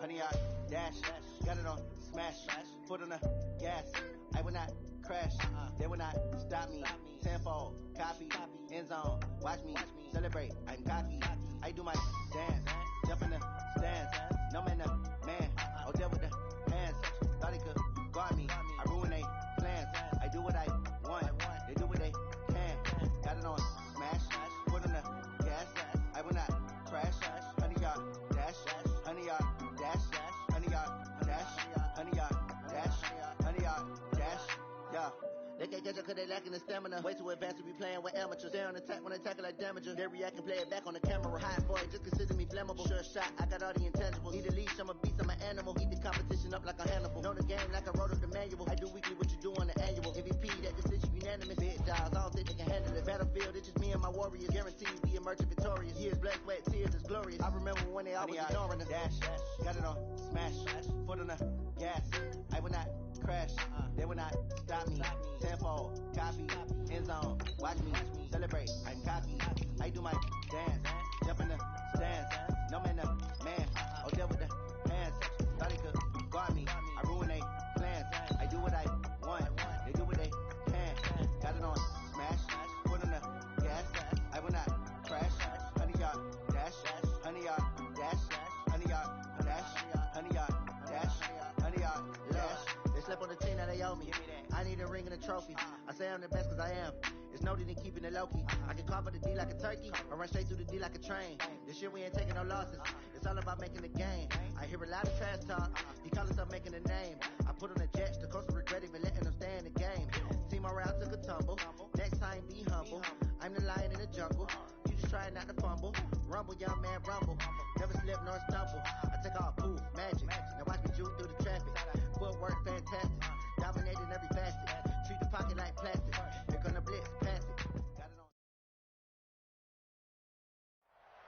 100-yard dash. Got it on smash. Foot on the gas. I will not crash. They will not stop me. Tenfold, copy, end zone. Watch me celebrate. I'm cocky. I do my dance. Jump in the stands. No man, the man. Oh, deal with the hands. Thought he could guard me. I ruin they plans. I do what I want. They do what they can. Got it on smash. Foot on the gas. I will not crash. 100-yard dash. 100-yard dash. 100-yard dash. 100-yard dash. 100-yard dash. Yeah. They can't catch up cause they lacking the stamina. Way too advanced to be playing with amateurs. They on attack when they tackle like damager. They react and play it back on the camera. Hot boy, just consider me flammable. Sure shot, I got all the intangibles. Need a leash, I'm a beast, I'm an animal. Eat the competition up like a Hannibal. Know the game like I wrote up the manual. I do weekly what you do on the annual. MVP, that decision unanimous. Big dogs, I don't think they can handle it. Battlefield, it's just me and my warriors. Guarantee you be emerging victorious. Years, blood, sweat, tears, it's glorious. I remember when they always ignoring us. Dash, got it on smash. Foot on the gas. I will not crash. They will not stop me. Tenfold, copy, end zone. Watch me celebrate. I'm cocky. I do my dance. Jump in the stands. No man, the man. Oh, deal with the hands. Thought he could guard me. I ruin they plans. I do what I want. They do what they can. Got it on smash. Foot on the gas. I will not crash. 100-yard dash. 100-yard dash. 100-yard dash. 100-yard dash. 100-yard dash. They slept on the team that they owe me. I need a ring and a trophy. I say I'm the best cause I am. It's noted in keeping it low-key. I can carve the D like a turkey or run straight through the D like a train. This year we ain't taking no losses. It's all about making the game. I hear a lot of trash talk. He call himself making a name. I put on the Jets. The coach regret even letting them stay in the game. Team morale took a tumble. Next time be humble. I'm the lion in the jungle. You just try not to fumble. Rumble, young man, rumble. Never slip nor stumble. I take off, poof, magic. Now watch me juke through the traffic. Footwork fantastic. Dominating every facet. Treat the pocket like plastic. Here come the blitz, pass it. Got it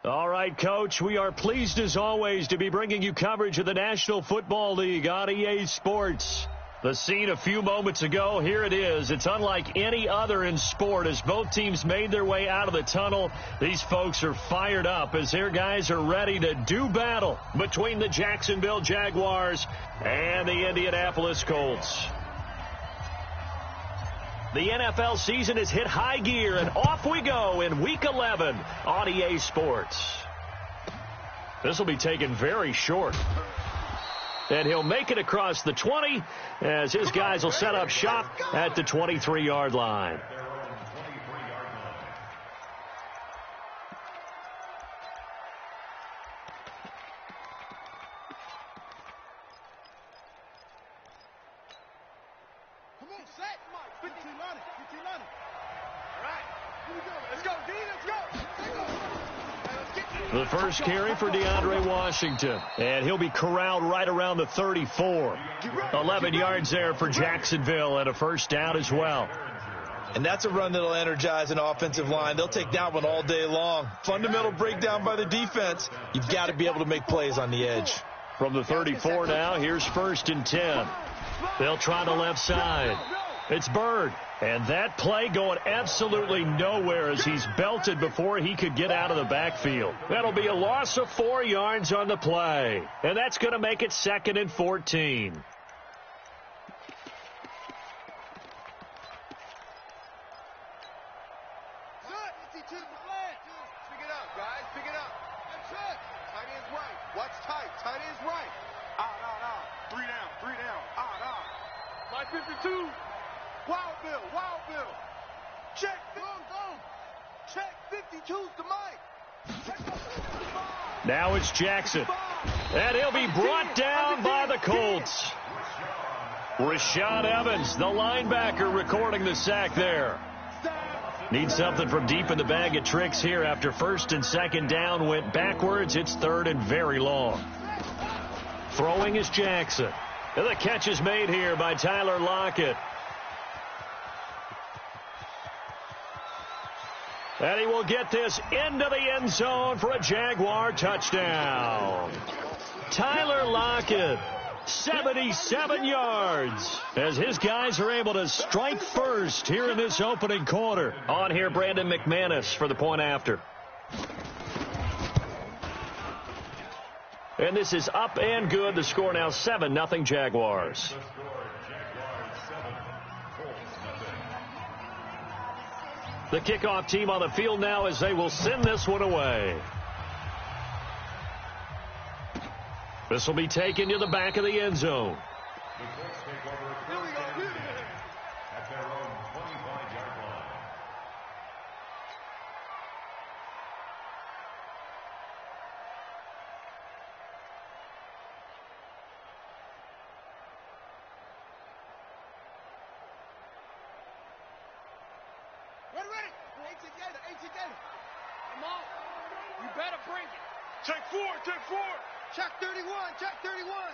on. All right, Coach, we are pleased as always to be bringing you coverage of the National Football League on EA Sports. The scene a few moments ago, here it is. It's unlike any other in sport as both teams made their way out of the tunnel. These folks are fired up as their guys are ready to do battle between the Jacksonville Jaguars and the Indianapolis Colts. The NFL season has hit high gear, and off we go in Week 11 on EA Sports. This will be taken very short. And he'll make it across the 20 as his guys will set up shop at the 23-yard line. The first carry for DeAndre Washington, and he'll be corralled right around the 34. 11 yards there for Jacksonville and a first down as well. And that's a run that'll energize an offensive line. They'll take that one all day long. Fundamental breakdown by the defense. You've got to be able to make plays on the edge. From the 34 now, here's 1st and 10. They'll try the left side. It's Bird. And that play going absolutely nowhere as he's belted before he could get out of the backfield. That'll be a loss of 4 yards on the play. And that's going to make it 2nd and 14. Now it's Jackson. And he'll be brought down by the Colts. Rashad Evans, the linebacker, recording the sack there. Need something from deep in the bag of tricks here after 1st and 2nd down went backwards. It's 3rd and very long. Throwing is Jackson. And the catch is made here by Tyler Lockett. And he will get this into the end zone for a Jaguar touchdown. Tyler Lockett, 77 yards, as his guys are able to strike first here in this opening quarter. On here, Brandon McManus for the point after. And this is up and good. The score now 7-0 Jaguars. The kickoff team on the field now as they will send this one away. This will be taken to the back of the end zone. At their own 25-yard line. Ready. 18 Gator. Come on. You better bring it. Check four. Check 31.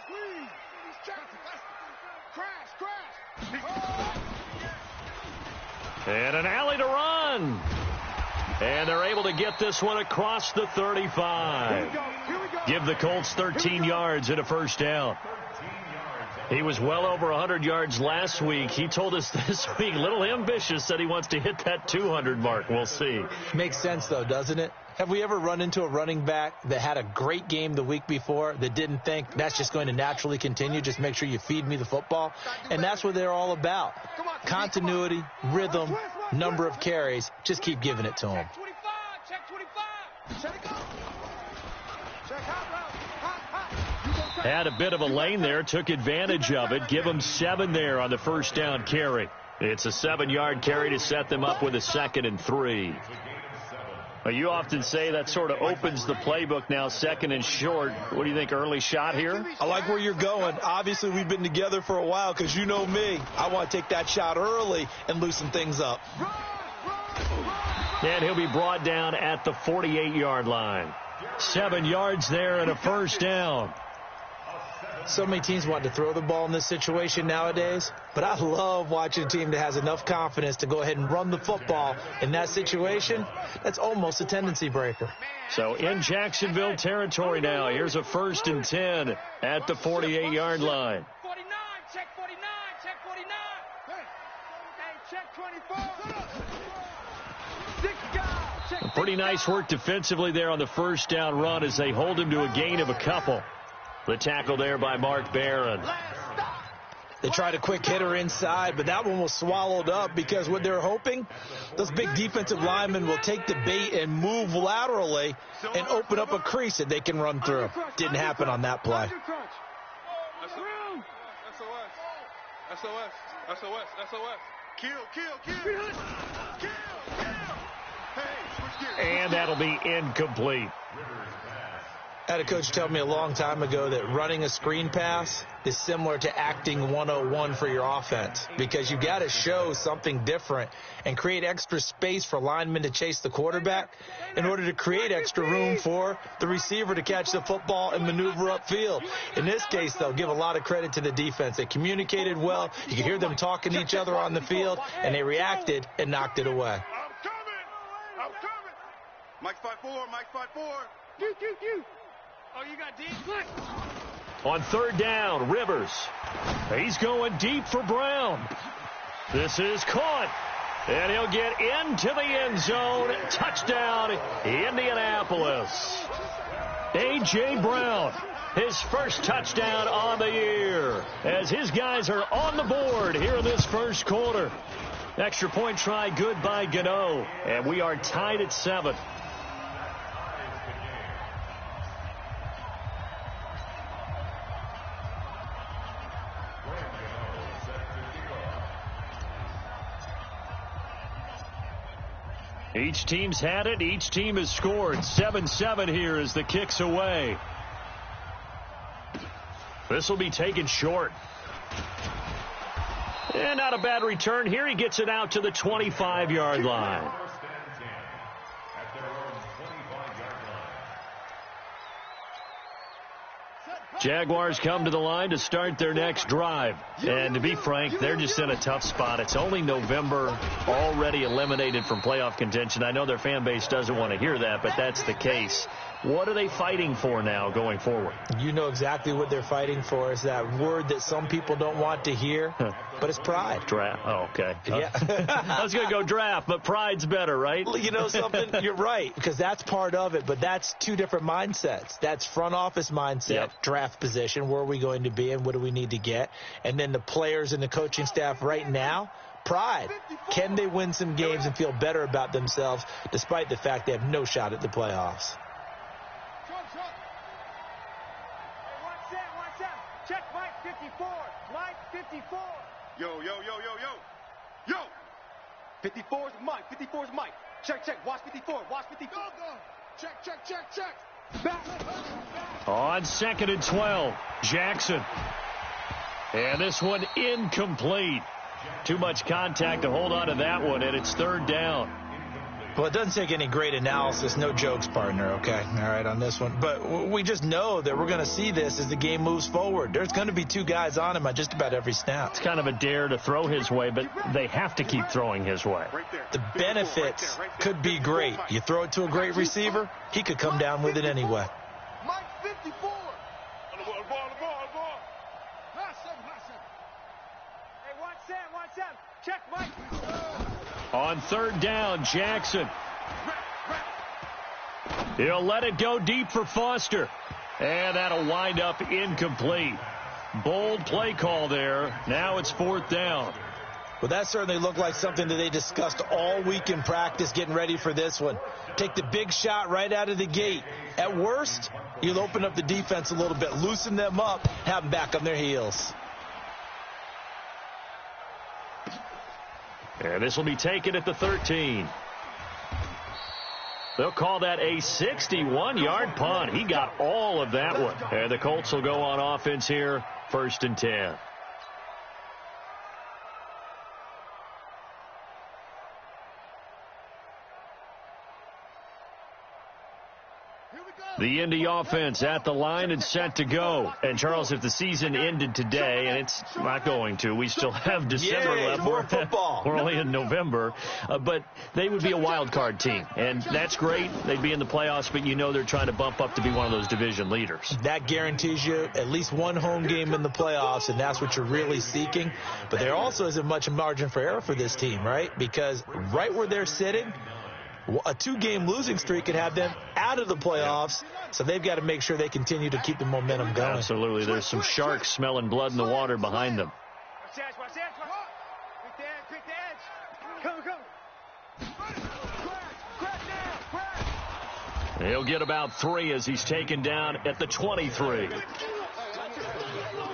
Please. Check. Crash. And an alley to run. And they're able to get this one across the 35. Here we go. Give the Colts 13 yards and a first down. He was well over 100 yards last week. He told us this week, a little ambitious, said he wants to hit that 200 mark. We'll see. Makes sense, though, doesn't it? Have we ever run into a running back that had a great game the week before that didn't think that's just going to naturally continue? Just make sure you feed me the football. And that's what they're all about. Continuity, rhythm, number of carries. Just keep giving it to them. Check 25. Had a bit of a lane there, took advantage of it. Give them 7 there on the first down carry. It's a 7-yard carry to set them up with a 2nd and 3. Well, you often say that sort of opens the playbook now, 2nd and short. What do you think, early shot here? I like where you're going. Obviously, we've been together for a while because you know me. I want to take that shot early and loosen things up. And he'll be brought down at the 48-yard line. 7 yards there and a first down. So many teams want to throw the ball in this situation nowadays, but I love watching a team that has enough confidence to go ahead and run the football in that situation. That's almost a tendency breaker. So in Jacksonville territory now, here's a 1st and 10 at the 48-yard line. 49, check 49. Hey, check 24. 6 guys. Pretty nice work defensively there on the first down run as they hold him to a gain of a couple. The tackle there by Mark Barron. They tried a quick hitter inside, but that one was swallowed up because what they're hoping, those big defensive linemen will take the bait and move laterally and open up a crease that they can run through. Didn't happen on that play. SOS. Kill. And that'll be incomplete. I had a coach tell me a long time ago that running a screen pass is similar to acting 101 for your offense because you got to show something different and create extra space for linemen to chase the quarterback in order to create extra room for the receiver to catch the football and maneuver upfield. In this case, they'll give a lot of credit to the defense. They communicated well. You could hear them talking to each other on the field, and they reacted and knocked it away. I'm coming. Mike 5-4. Oh, you got D? On 3rd down, Rivers. He's going deep for Brown. This is caught. And he'll get into the end zone. Touchdown, Indianapolis. A.J. Brown, his first touchdown on the year, as his guys are on the board here in this first quarter. Extra point try good by Gano, and we are tied at 7. Each team's had it. Each team has scored. 7-7 here as the kick's away. This will be taken short. And not a bad return here. He gets it out to the 25-yard line. Jaguars come to the line to start their next drive. And to be frank, they're just in a tough spot. It's only November, already eliminated from playoff contention. I know their fan base doesn't want to hear that, but that's the case. What are they fighting for now going forward? You know exactly what they're fighting for. Is that word that some people don't want to hear, but it's pride. Draft. Oh, okay. Yeah. I was going to go draft, but pride's better, right? You know something? You're right, because that's part of it, but that's two different mindsets. That's front office mindset, draft position, where are we going to be and what do we need to get? And then the players and the coaching staff right now, pride. Can they win some games and feel better about themselves despite the fact they have no shot at the playoffs? Check Mike 54. Mike 54. Yo. 54 is Mike. 54 is Mike. Check. Watch 54. Watch 54. Go. Check. Back. On 2nd and 12, Jackson. And this one incomplete. Too much contact to hold on to that one, and it's 3rd down. Well, it doesn't take any great analysis. No jokes, partner, okay? All right, on this one. But we just know that we're going to see this as the game moves forward. There's going to be 2 guys on him on just about every snap. It's kind of a dare to throw his way, but they have to keep throwing his way. The benefits could be great. You throw it to a great receiver, he could come down with it anyway. Mike 54. On the ball. Hey, watch Sam. Check Mike. On 3rd down, Jackson. He'll let it go deep for Foster. And that'll wind up incomplete. Bold play call there. Now it's 4th down. Well, that certainly looked like something that they discussed all week in practice getting ready for this one. Take the big shot right out of the gate. At worst, you'll open up the defense a little bit, loosen them up, have them back on their heels. And this will be taken at the 13. They'll call that a 61-yard punt. He got all of that one. And the Colts will go on offense here, 1st and 10. The Indy offense at the line and set to go. And, Charles, if the season ended today, and it's not going to, we still have December left. More football. We're only in November. But they would be a wild card team. And that's great. They'd be in the playoffs, but you know they're trying to bump up to be one of those division leaders. That guarantees you at least one home game in the playoffs, and that's what you're really seeking. But there also isn't much margin for error for this team, right? Because right where they're sitting, a 2-game losing streak could have them out of the playoffs, so they've got to make sure they continue to keep the momentum going. Absolutely. There's some sharks smelling blood in the water behind them. Watch that. Quick the edge. Come. Crack now. He'll get about 3 as he's taken down at the 23.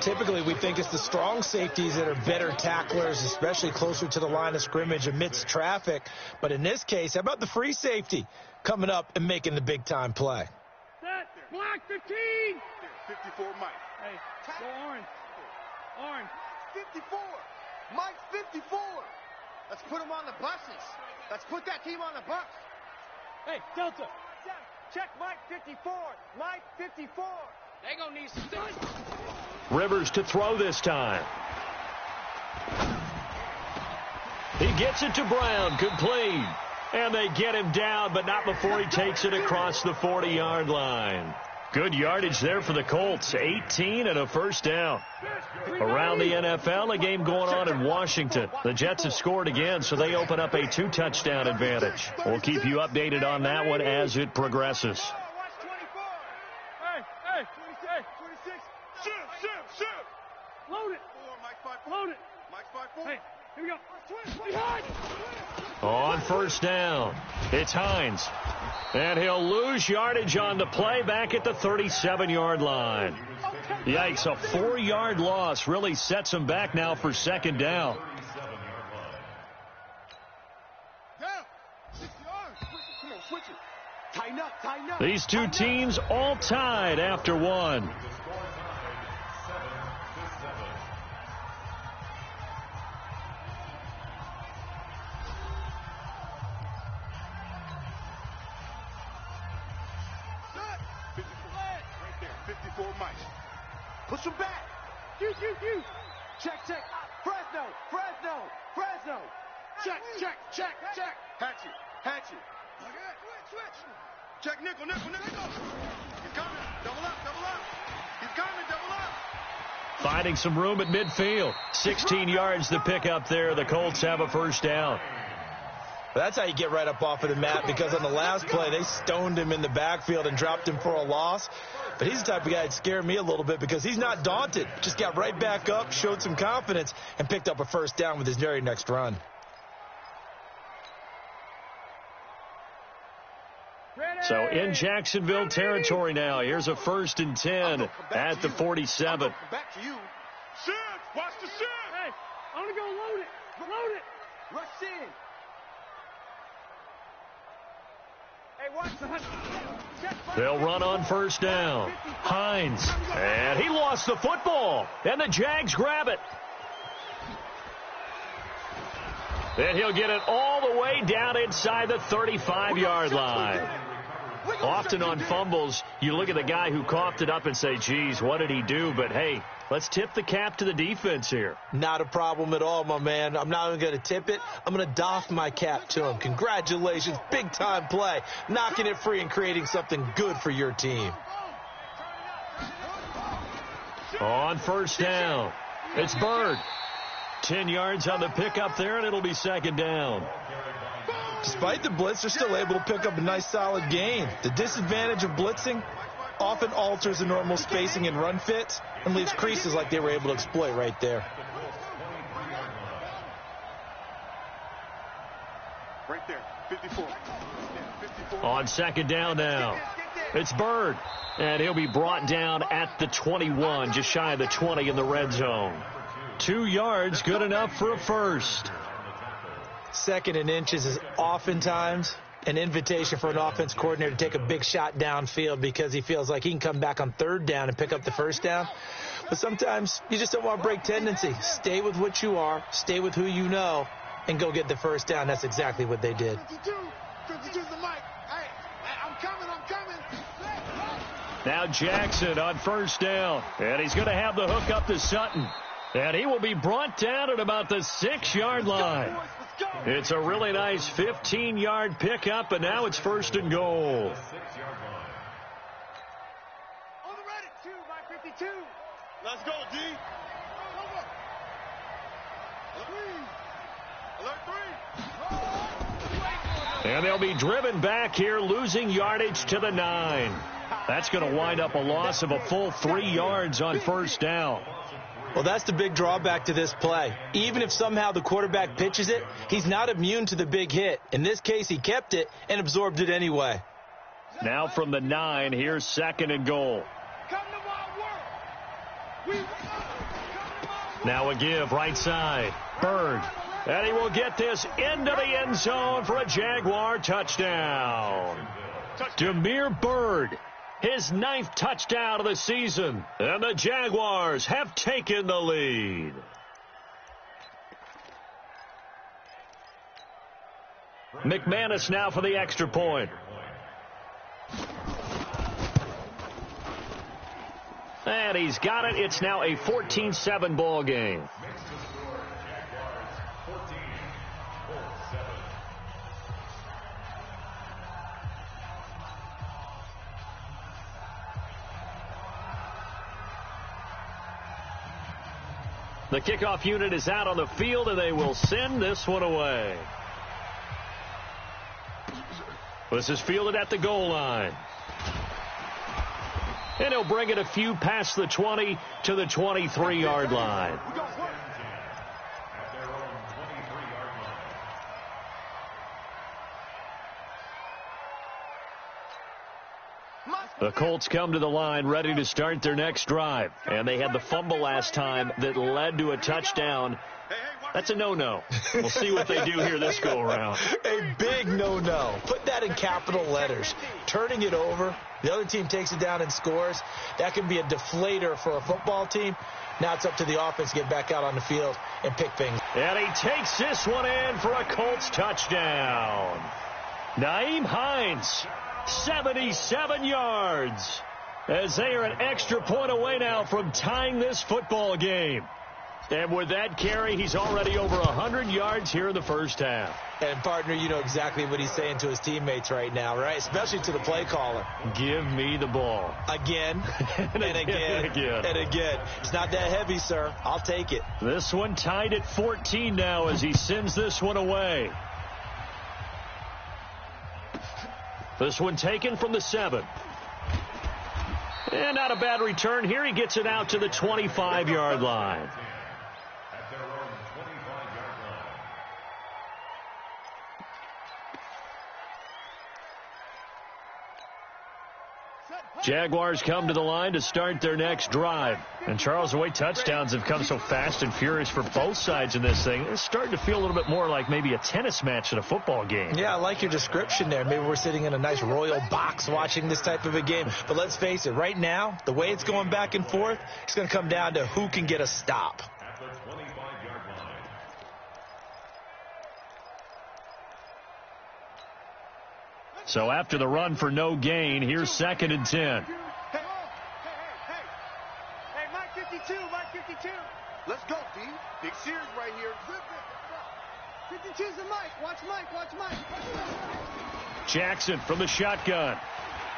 Typically, we think it's the strong safeties that are better tacklers, especially closer to the line of scrimmage amidst traffic. But in this case, how about the free safety coming up and making the big-time play? Set. Block 15. 54 Mike. Hey, go Orange. 54. Mike's 54. Let's put him on the buses. Let's put that team on the bus. Hey, Delta. Check Mike 54. Mike 54. They gonna need some things. Rivers to throw this time. He gets it to Brown, complete. And they get him down, but not before he takes it across the 40-yard line. Good yardage there for the Colts, 18 and a 1st down. Around the NFL, a game going on in Washington. The Jets have scored again, so they open up a 2-touchdown advantage. We'll keep you updated on that one as it progresses. Load it. Load it. Hey, here we go. On 1st down, it's Hines. And he'll lose yardage on the play back at the 37-yard line. Yikes, a 4-yard loss really sets him back now for 2nd down. These two teams all tied after one. Push him back. You. Check. Fresno. Check. Hatchet. Switch. Check nickel. He's coming. Double up. He's coming, double up. Finding some room at midfield. 16 yards to pick up there. The Colts have a first down. That's how you get right up off of the mat, because on the last play, they stoned him in the backfield and dropped him for a loss. But he's the type of guy that scared me a little bit because he's not daunted. Just got right back up, showed some confidence, and picked up a first down with his very next run. So in Jacksonville territory now. Here's a 1st and 10 at the 47. Back to you. Shit! Watch the shit! Hey, I'm gonna go load it. Rush in. Hey, watch the They'll run on first down. Hines. And he lost the football. And the Jags grab it. And he'll get it all the way down inside the 35-yard line. Often on fumbles, you look at the guy who coughed it up and say, geez, what did he do? But, hey, let's tip the cap to the defense here. Not a problem at all, my man. I'm not even going to tip it. I'm going to doff my cap to him. Congratulations. Big-time play. Knocking it free and creating something good for your team. On first down, it's Bird. 10 yards on the pickup there, and it'll be 2nd down. Despite the blitz, they're still able to pick up a nice solid gain. The disadvantage of blitzing often alters the normal spacing and run fits and leaves creases like they were able to exploit right there. Right there, 54. On 2nd down now, it's Bird. And he'll be brought down at the 21, just shy of the 20 in the red zone. 2 yards, good enough for a first. 2nd and inches is oftentimes an invitation for an offense coordinator to take a big shot downfield because he feels like he can come back on 3rd down and pick up the first down. But sometimes you just don't want to break tendency. Stay with what you are, stay with who you know, and go get the first down. That's exactly what they did. 52's the mic. Hey, I'm coming. Now Jackson on first down. And he's going to have the hook up to Sutton. And he will be brought down at about the 6-yard line. It's a really nice 15-yard pickup, and now it's 1st and goal. On the ready, 2 by 52. Let's go, D. Alert 3. And they'll be driven back here, losing yardage to the 9. That's going to wind up a loss of a full 3 yards on first down. Well, that's the big drawback to this play. Even if somehow the quarterback pitches it, he's not immune to the big hit. In this case, he kept it and absorbed it anyway. Now from the 9, here's 2nd and goal. Now a give right side. Bird. And he will get this into the end zone for a Jaguar touchdown. Damiere Byrd. His 9th touchdown of the season. And the Jaguars have taken the lead. McManus now for the extra point. And he's got it. It's now a 14-7 ball game. The kickoff unit is out on the field, and they will send this one away. This is fielded at the goal line. And he'll bring it a few past the 20 to the 23-yard line. The Colts come to the line ready to start their next drive. And they had the fumble last time that led to a touchdown. That's a no-no. We'll see what they do here this go-around. A big no-no. Put that in capital letters. Turning it over, the other team takes it down and scores. That can be a deflator for a football team. Now it's up to the offense to get back out on the field and pick things. And he takes this one in for a Colts touchdown. Nyheim Hines, 77 yards. as they are an extra point away now from tying this football game. And with that carry, he's already over 100 yards here in the first half. And, partner, you know exactly what he's saying to his teammates right now, right? Especially to the play caller. Give me the ball. Again, and again, and again. It's not that heavy, sir. I'll take it. This one tied at 14 now as he sends this one away. This one taken from the 7. And not a bad return here. He gets it out to the 25-yard line. At their own 25-yard line. Jaguars come to the line to start their next drive. And, Charles, the way touchdowns have come so fast and furious for both sides in this thing, it's starting to feel a little bit more like maybe a tennis match at a football game. Yeah, I like your description there. Maybe we're sitting in a nice royal box watching this type of a game. But let's face it, right now, the way it's going back and forth, it's going to come down to who can get a stop. At the 25-yard line. So after the run for no gain, here's 2nd and 10. Hey, Mike 52, Mike 52. Let's go, D. Big Sears right here. 52's the Mike. Watch Mike, watch Mike. Jackson from the shotgun.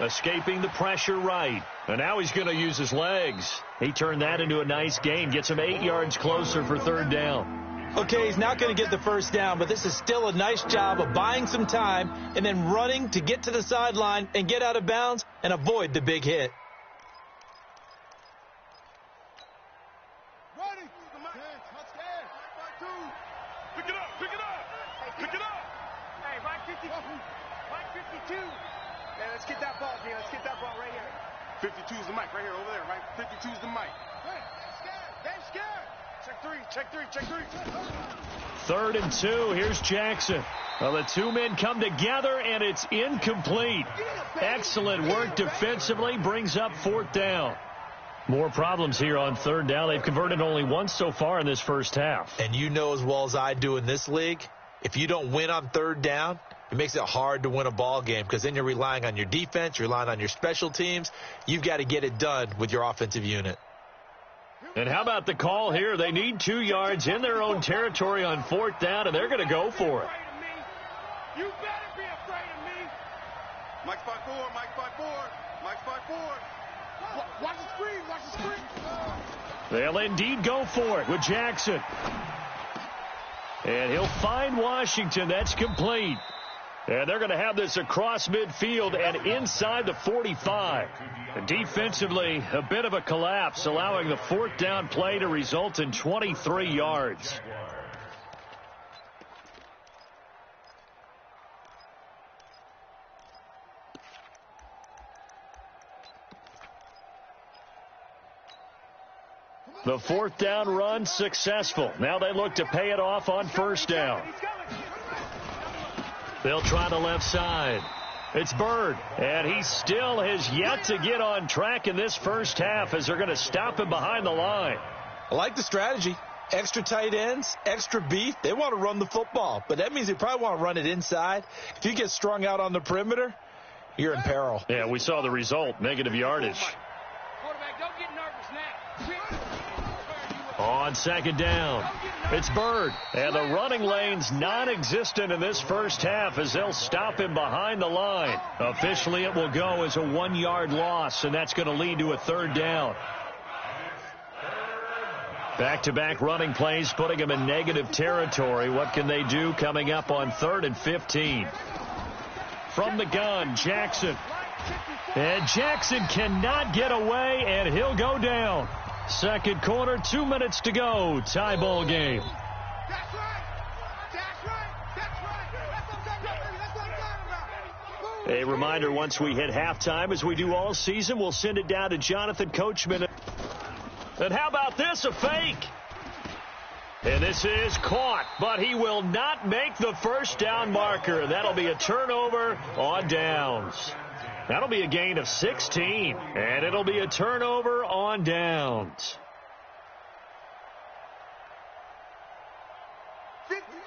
Escaping the pressure right. And now he's going to use his legs. He turned that into a nice gain. Gets him 8 yards closer for 3rd down. Okay, he's not going to get the first down, but this is still a nice job of buying some time and then running to get to the sideline and get out of bounds and avoid the big hit. Running. Pick it up, pick it up. Pick it up. Hey, Mike 52. Mike 52. Hey, let's get that ball, D. Let's get that ball right here. 52's the mic right here, over there, right? 52's the mic. Hey, scared. Game scared. Check three, check three, check three. 3rd and 2. Here's Jackson. Well, the two men come together, and it's incomplete. Excellent work defensively. Brings up 4th down. More problems here on 3rd down. They've converted only once so far in this first half. And you know as well as I do in this league, if you don't win on 3rd down, it makes it hard to win a ball game because then you're relying on your defense, you're relying on your special teams. You've got to get it done with your offensive unit. And how about the call here? They need 2 yards in their own territory on 4th down, and they're going to go for it. You better be afraid of me. Mike's 5-4, Mike's 5-4, Mike's 5-4. Watch the screen, watch the screen. They'll indeed go for it with Jackson. And he'll find Washington. That's complete. And they're going to have this across midfield and inside the 45. Defensively, a bit of a collapse, allowing the 4th down play to result in 23 yards. The 4th down run successful. Now they look to pay it off on 1st down. They'll try the left side. It's Bird, and he still has yet to get on track in this first half as they're going to stop him behind the line. I like the strategy. Extra tight ends, extra beef. They want to run the football, but that means they probably want to run it inside. If you get strung out on the perimeter, you're in peril. Yeah, we saw the result, negative yardage. Quarterback, don't get nervous now. On 2nd down, it's Bird, and the running lane's non-existent in this first half as they'll stop him behind the line. Officially, it will go as a 1-yard loss, and that's going to lead to a 3rd down. Back-to-back running plays, putting him in negative territory. What can they do coming up on 3rd and 15? From the gun, Jackson. And Jackson cannot get away, and he'll go down. 2nd quarter, 2 minutes to go. Tie ball game. That's right. That's right. That's right. That's what I'm talking about. That's what I'm talking about. A reminder, once we hit halftime, as we do all season, we'll send it down to Jonathan Coachman. And how about this, a fake? And this is caught, but he will not make the 1st down marker. That'll be a turnover on downs. That'll be a gain of 16, and it'll be a turnover on downs.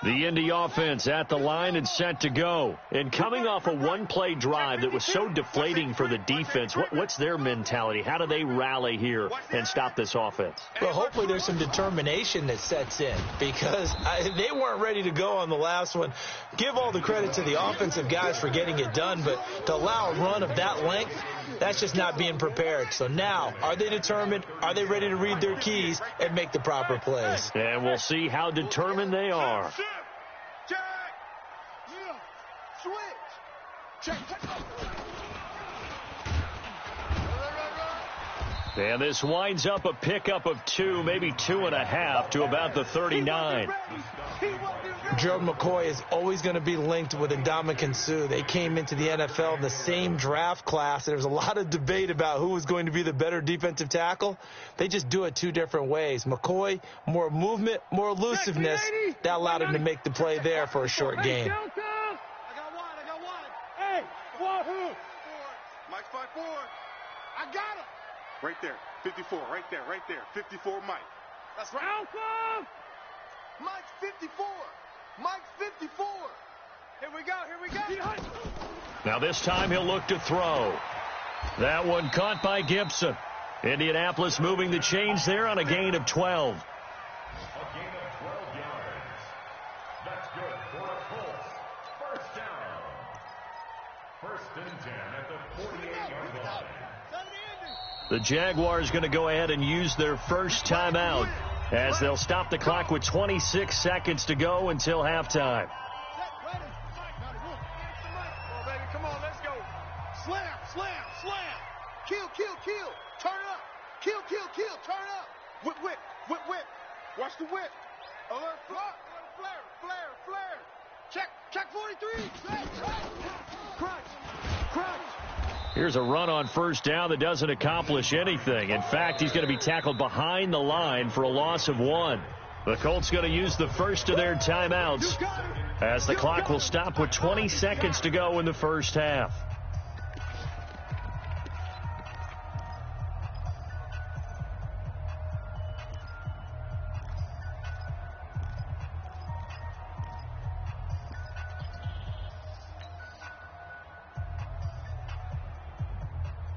The Indy offense at the line and set to go. And coming off a one-play drive that was so deflating for the defense, what's their mentality? How do they rally here and stop this offense? Well, hopefully there's some determination that sets in because they weren't ready to go on the last one. Give all the credit to the offensive guys for getting it done, but to allow a run of that length, that's just not being prepared. So now, are they determined? Are they ready to read their keys and make the proper plays? And we'll see how determined they are. Check. Yeah. Switch. Check. And this winds up a pickup of 2, maybe 2.5 to about the 39. Gerald McCoy is always going to be linked with Ndamukong Suh. They came into the NFL in the same draft class. There was a lot of debate about who was going to be the better defensive tackle. They just do it 2 different ways. McCoy, more movement, more elusiveness. That allowed him to make the play there for a short gain. I got one. Hey, wahoo! Mike's 5-4. I got him. Right there. 54. Right there. 54 Mike. That's right. Alpha! Mike's 54. Mike's 54. Here we go. Now this time he'll look to throw. That one caught by Gibson. Indianapolis moving the chains there on a gain of 12. A gain of 12 yards. That's good for a Colts. First down. 1st and 10 at the 48-yard line. The Jaguars going to go ahead and use their first timeout as they'll stop the clock with 26 seconds to go until halftime. Come on, let's go. Slam. Kill. Turn up. Kill. Turn up. Whip. Watch the whip. Alert, flare. Check 43. Crunch. Here's a run on first down that doesn't accomplish anything. In fact, he's going to be tackled behind the line for a loss of 1. The Colts going to use the first of their timeouts as the clock will stop with 20 seconds to go in the first half.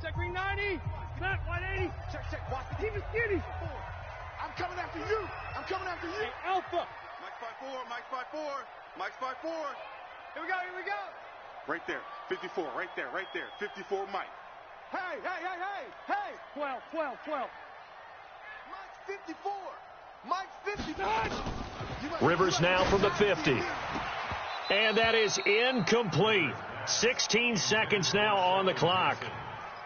Check ring 90. Snap 180. Check. Watch the team is skinny. I'm coming after you. Hey, Alpha. Mike's 5-4. Mike's 5-4. Here we go. Right there. 54. Right there. 54 Mike. Hey. 12. Mike's 54. Rivers now from the 50. And that is incomplete. 16 seconds now on the clock.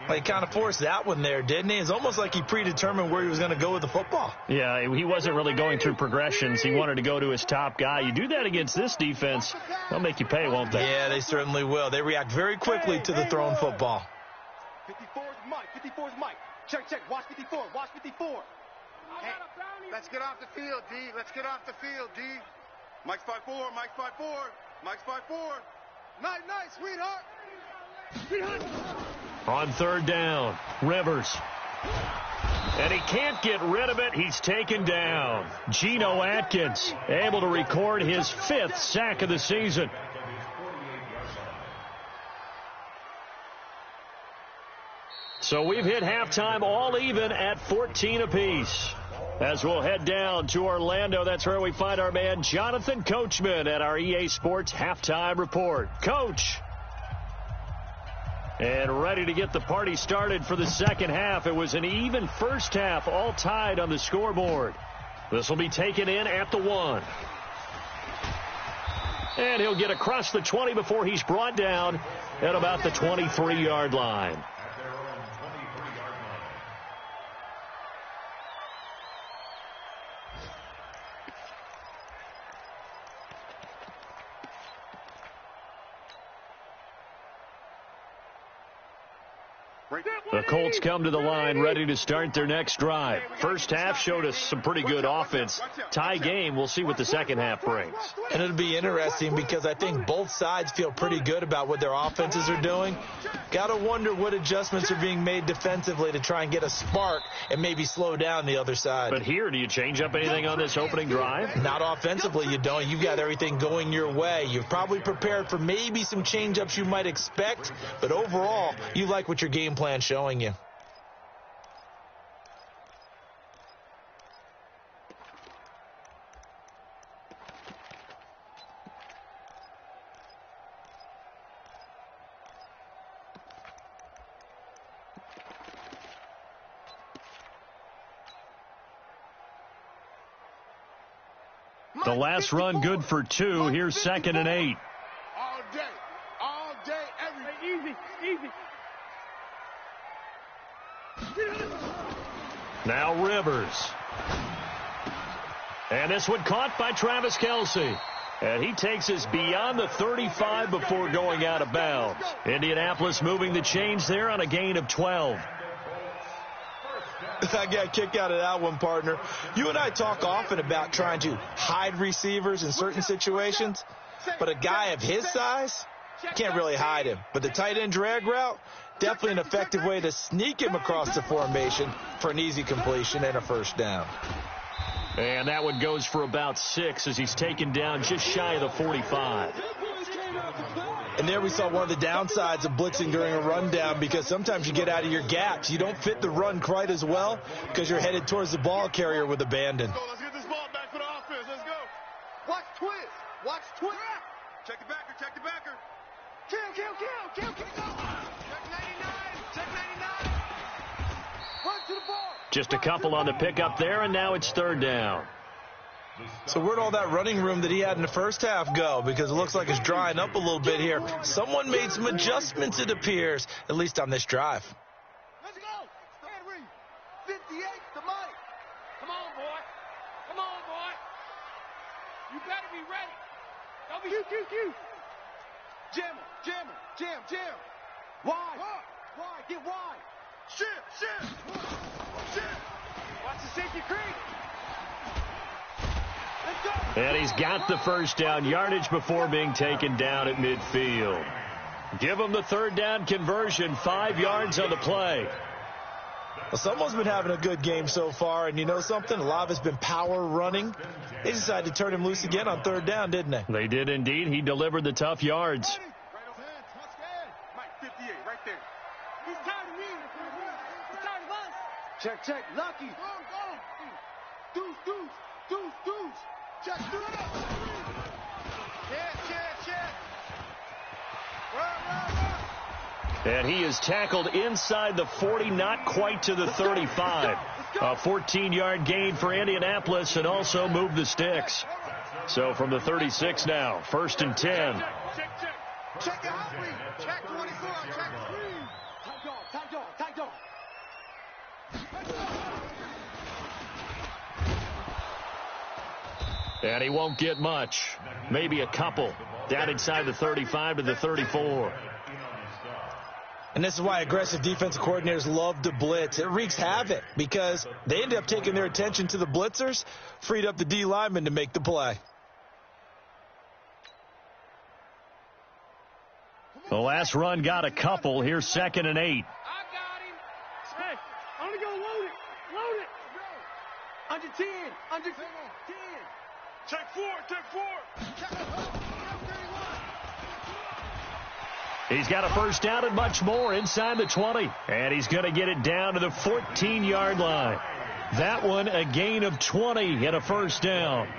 Well, he kind of forced that one there, didn't he? It's almost like he predetermined where he was going to go with the football. Yeah, he wasn't really going through progressions. He wanted to go to his top guy. You do that against this defense, they'll make you pay, won't they? Yeah, they certainly will. They react very quickly to the thrown football. 54's Mike. Check. Watch 54. Hey, let's get off the field, D. Mike's 5-4. Mike's 5-4. Nice, sweetheart. On third down, Rivers. And he can't get rid of it. He's taken down. Geno Atkins able to record his 5th sack of the season. So we've hit halftime all even at 14 apiece. As we'll head down to Orlando, that's where we find our man Jonathan Coachman at our EA Sports Halftime Report. Coach. And ready to get the party started for the second half. It was an even first half, all tied on the scoreboard. This will be taken in at the 1. And he'll get across the 20 before he's brought down at about the 23-yard line. The Colts come to the line ready to start their next drive. First half showed us some pretty good offense. Tie game, we'll see what the second half brings. And it'll be interesting because I think both sides feel pretty good about what their offenses are doing. Got to wonder what adjustments are being made defensively to try and get a spark and maybe slow down the other side. But here, do you change up anything on this opening drive? Not offensively, you don't. You've got everything going your way. You've probably prepared for maybe some change-ups you might expect, but overall, you like what your game plan's showing you. The last run good for 2. Here's 2nd and 8. All day, every easy. Now Rivers. And this one caught by Travis Kelce. And he takes us beyond the 35 before going out of bounds. Indianapolis moving the chains there on a gain of 12. I got a kick out of that one, partner. You and I talk often about trying to hide receivers in certain situations, but a guy of his size can't really hide him. But the tight end drag route, definitely an effective way to sneak him across the formation for an easy completion and a first down. And that one goes for about 6 as he's taken down just shy of the 45. And there we saw one of the downsides of blitzing during a rundown, because sometimes you get out of your gaps. You don't fit the run quite as well because you're headed towards the ball carrier with abandon. Let's get this ball back for the offense. Let's go. Watch twist. Check the backer. Kill. Check 99. Run to the ball. Just a couple on the pickup there, and now it's 3rd down. So where'd all that running room that he had in the first half go? Because it looks like it's drying up a little bit here. Someone made some adjustments, it appears, at least on this drive. Let's go. Henry, 58 to Mike. Come on, boy. You better be ready. Q. Jam. Wide. Get wide. Shit. Watch the safety creep. And he's got the first down, yardage before being taken down at midfield. Give him the 3rd down conversion, 5 yards on the play. Well, someone's been having a good game so far, and you know something? A lot of it's been power running. They decided to turn him loose again on 3rd down, didn't they? They did indeed. He delivered the tough yards. Mike 58, right there. He's tired of me. He's tired of us. Check. Lucky. Go. Deuce. Check. Check. Run. And he is tackled inside the 40, not quite to the 35. A 14-yard gain for Indianapolis, and also moved the sticks. So from the 36 now, 1st and 10. Check the hot read. Check 24. Check 3. Tight dog. And he won't get much. Maybe a couple. Down inside the 35 to the 34. And this is why aggressive defensive coordinators love to blitz. It wreaks havoc because they end up taking their attention to the blitzers, freed up the D lineman to make the play. The last run got a couple. Here's 2nd and 8. I got him. Hey, I'm going to go load it. Under 10. Check 4. He's got a first down and much more inside the 20. And he's going to get it down to the 14-yard line. That one a gain of 20 and a first down.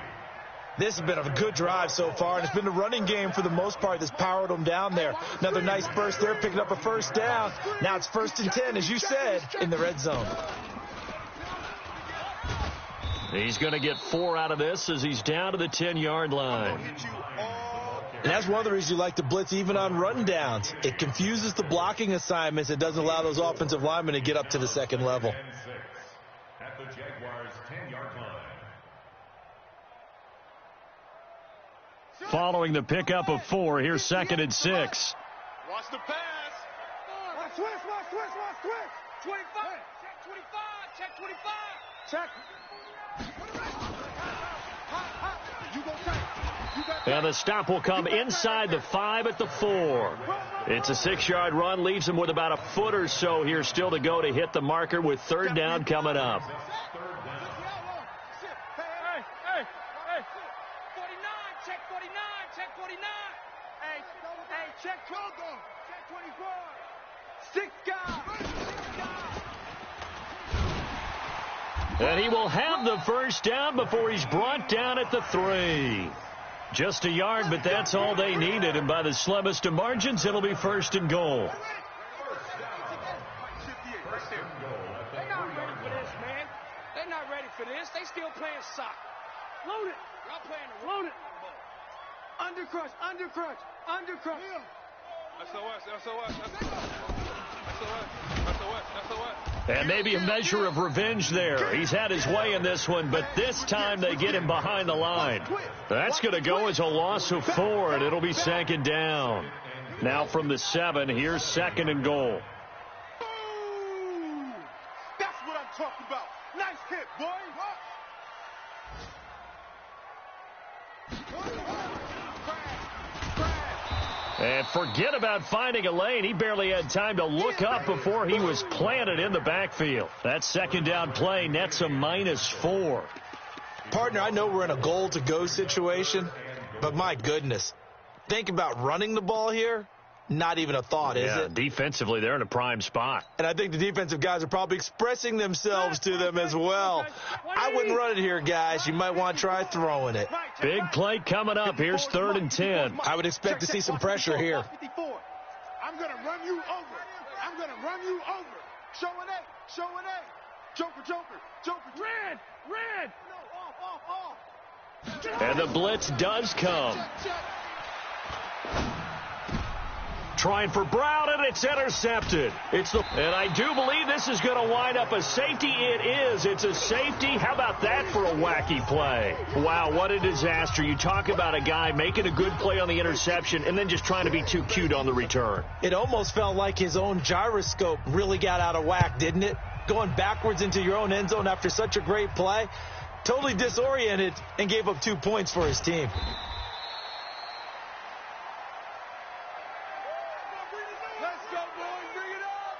This has been a good drive so far, and it's been the running game for the most part that's powered them down there. Another nice burst there, picking up a first down. Now it's 1st and 10, as you said, in the red zone. He's going to get 4 out of this as he's down to the 10-yard line. And that's one of the reasons you like to blitz even on rundowns. It confuses the blocking assignments. It doesn't allow those offensive linemen to get up to the second level. At the Jaguars' 10-yard line. Following the pickup of 4, here's 2nd and 6. Watch the pass. switch. 25. Check 25. Check 25. Check. You go check. And the stop will come inside the 5 at the 4. It's a 6-yard run, leaves him with about a foot or so here still to go to hit the marker with third down coming up. Hey. 49. Check 49. Check 49. Hey, check 12. Check 24. 6 guys. And he will have the first down before he's brought down at the 3. Just a yard, but that's all they needed. And by the slimmest of margins, it'll be first and goal. They're not ready for this, man. They're not ready for this. They still playing soccer. Load it. Y'all playing the load it. Undercrush. And maybe a measure of revenge there. He's had his way in this one, but this time they get him behind the line. That's going to go as a loss of 4, and it'll be second down. Now from the 7, here's second and goal. Boom! That's what I'm talking about. Nice hit, boy. And forget about finding a lane. He barely had time to look up before he was planted in the backfield. That second down play nets a -4. Partner, I know we're in a goal-to-go situation, but my goodness, think about running the ball here. Not even a thought, is it? Defensively, they're in a prime spot. And I think the defensive guys are probably expressing themselves to them as well. I wouldn't run it here, guys. You might want to try throwing it. Big play coming up. Here's 3rd and 10. I would expect to see some pressure here. I'm going to run you over. Show an A. Joker. Red. No, off. And the blitz does come. Trying for Brown, and it's intercepted. And I do believe this is going to wind up a safety. It is. It's a safety. How about that for a wacky play? Wow, what a disaster. You talk about a guy making a good play on the interception and then just trying to be too cute on the return. It almost felt like his own gyroscope really got out of whack, didn't it? Going backwards into your own end zone after such a great play. Totally disoriented and gave up 2 points for his team. Let's go, boys. Bring it up.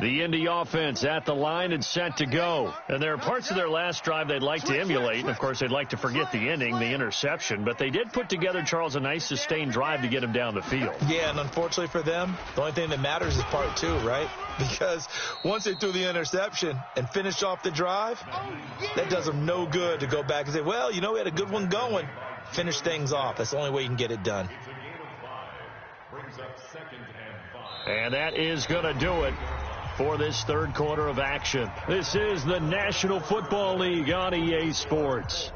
The Indy offense at the line and set to go. And there are parts of their last drive they'd like to emulate. And, of course, they'd like to forget the ending, the interception. But they did put together, Charles, a nice sustained drive to get him down the field. Yeah, and unfortunately for them, the only thing that matters is part 2, right? Because once they threw the interception and finished off the drive, that does them no good to go back and say, well, you know, we had a good one going. Finish things off. That's the only way you can get it done. And that is going to do it for this third quarter of action. This is the National Football League on EA Sports.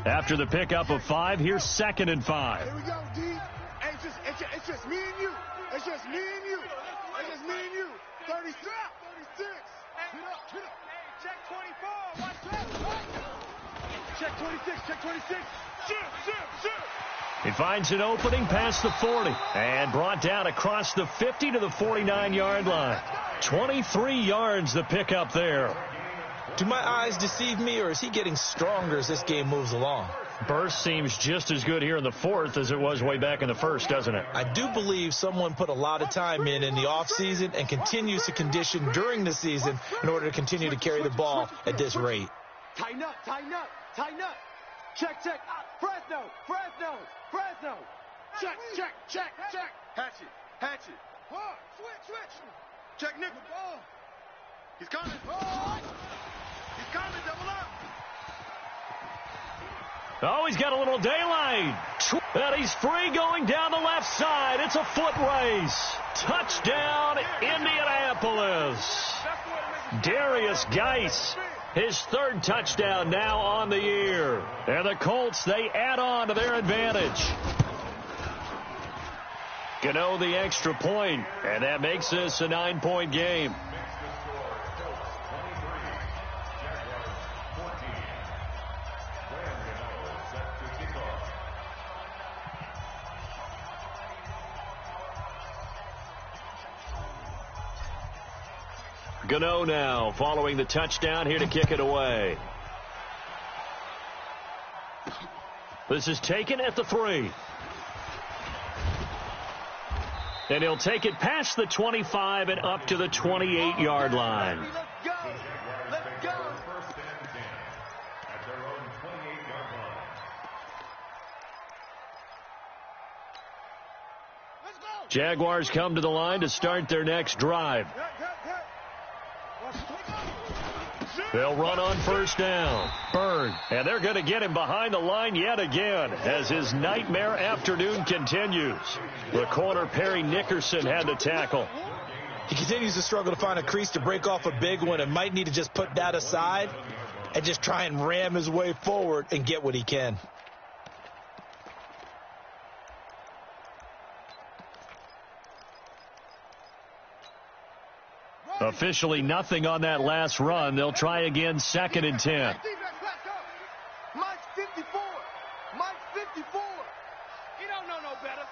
After the pickup of 5, here's 2nd and 5. Here we go, D. Hey, it's just me and you. It's just me and you. 36. Hit up. Hey, check 24. Watch that. Check 26. Shoot. He finds an opening past the 40 and brought down across the 50 to the 49-yard line. 23 yards the pickup there. Do my eyes deceive me, or is he getting stronger as this game moves along? Burst seems just as good here in the 4th as it was way back in the 1st, doesn't it? I do believe someone put a lot of time in the offseason and continues to condition during the season in order to continue to carry the ball at this rate. Tighten up. Check. Fresno. Check. Hatchet. Switch. Check nickel. He's coming. Double up. Oh, he's got a little daylight. And he's free going down the left side. It's a foot race. Touchdown, Indianapolis. Darius Geis, his 3rd touchdown now on the year. And the Colts, they add on to their advantage. Gano the extra point, and that makes this a 9-point game. Gano now following the touchdown here to kick it away. This is taken at the 3. And he'll take it past the 25 and up to the 28-yard line. Let's go. Let's go. First and 10 at their own 28-yard line. Let's go. Jaguars come to the line to start their next drive. They'll run on first down. Bird. And they're going to get him behind the line yet again as his nightmare afternoon continues. The corner, Perry Nickerson, had the tackle. He continues to struggle to find a crease to break off a big one and might need to just put that aside and just try and ram his way forward and get what he can. Officially nothing on that last run. They'll try again, 2nd and 10. Mike's 54. Mike's 54. He don't know no better.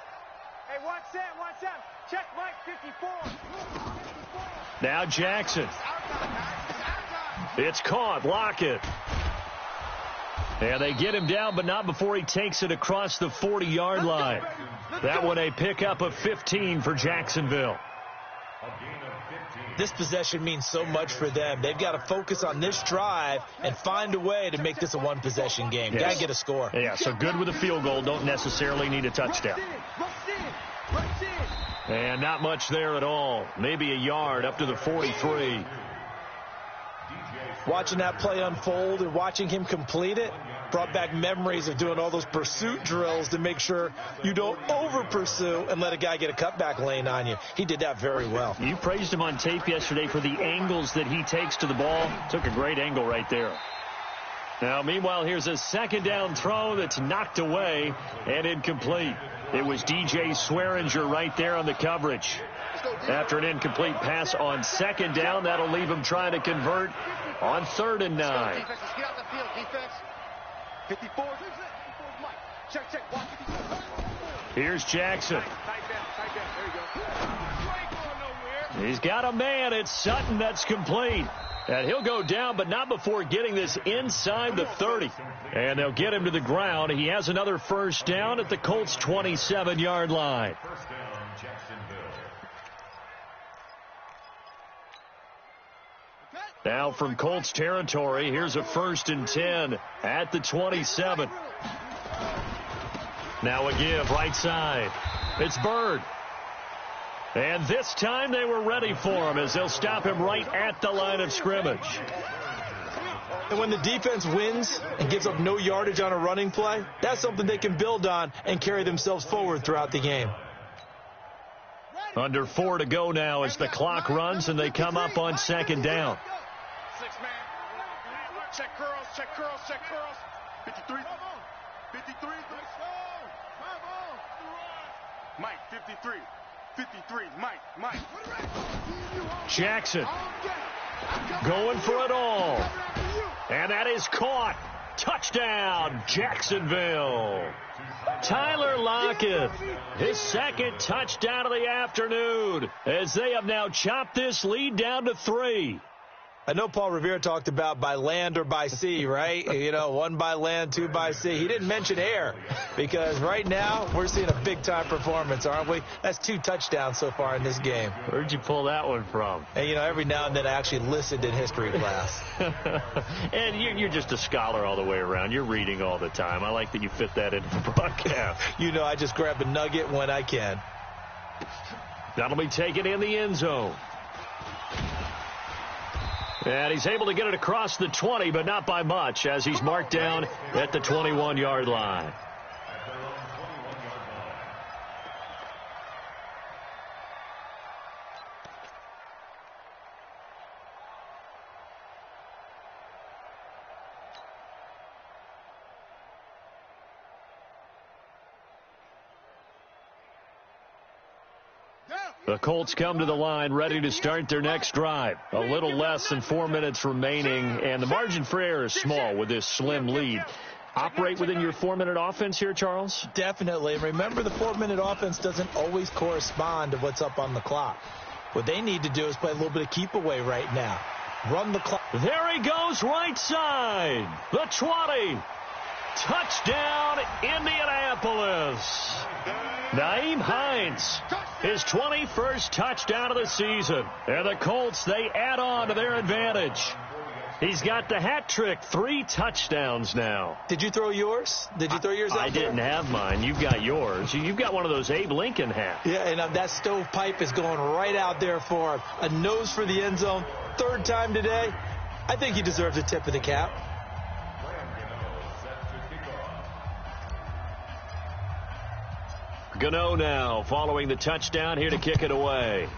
Hey, watch that, watch that. Check Mike 54. Now Jackson. It's caught. Lockett. And they get him down, but not before he takes it across the 40-yard line. That one a pickup of 15 for Jacksonville. This possession means so much for them. They've got to focus on this drive and find a way to make this a one-possession game. Yes. Got to get a score. Yeah, so good with a field goal. Don't necessarily need a touchdown. And not much there at all. Maybe a yard up to the 43. Watching that play unfold and watching him complete it brought back memories of doing all those pursuit drills to make sure you don't over-pursue and let a guy get a cutback lane on you. He did that very well. You praised him on tape yesterday for the angles that he takes to the ball. Took a great angle right there. Now, meanwhile, here's a 2nd down throw that's knocked away and incomplete. It was DJ Swearinger right there on the coverage. After an incomplete pass on 2nd down, that'll leave him trying to convert on 3rd and 9. Defense, let's get out the field, defense. 54. Check, watch. Here's Jackson. Tight down. There you go. You ain't going nowhere. He's got a man. It's Sutton that's complete. And he'll go down, but not before getting this inside the 30. And they'll get him to the ground. He has another first down at the Colts' 27-yard line. First down, Jacksonville. Now from Colts territory, here's a 1st and 10 at the 27. Now a give right side. It's Bird. And this time they were ready for him as they'll stop him right at the line of scrimmage. And when the defense wins and gives up no yardage on a running play, that's something they can build on and carry themselves forward throughout the game. Under 4 to go now as the clock runs and they come up on 2nd down. 6-man. Check curls. 53. 53. Mike, 53. 53. Mike. Jackson going for it all. And that is caught. Touchdown, Jacksonville. Tyler Lockett, his 2nd touchdown of the afternoon, as they have now chopped this lead down to 3. I know Paul Revere talked about by land or by sea, right? You know, 1 by land, 2 by sea. He didn't mention air because right now we're seeing a big-time performance, aren't we? That's 2 touchdowns so far in this game. Where'd you pull that one from? And, you know, every now and then I actually listened in history class. And you're just a scholar all the way around. You're reading all the time. I like that you fit that into the broadcast. You know, I just grab a nugget when I can. That'll be taken in the end zone. And he's able to get it across the 20, but not by much, as he's marked down at the 21-yard line. The Colts come to the line ready to start their next drive. A little less than 4 minutes remaining, and the margin for error is small with this slim lead. Operate within your 4-minute offense here, Charles? Definitely. And remember, the 4-minute offense doesn't always correspond to what's up on the clock. What they need to do is play a little bit of keep away right now. Run the clock. There he goes, right side. The 20. Touchdown, Indianapolis. Nyheim Hines, his 21st touchdown of the season. And the Colts, they add on to their advantage. He's got the hat trick, 3 touchdowns now. Did you throw yours? Did you throw yours out I didn't have mine. You've got yours. You've got one of those Abe Lincoln hats. Yeah, and that stovepipe is going right out there for him. A nose for the end zone. 3rd time today. I think he deserves a tip of the cap. Gano now following the touchdown here to kick it away.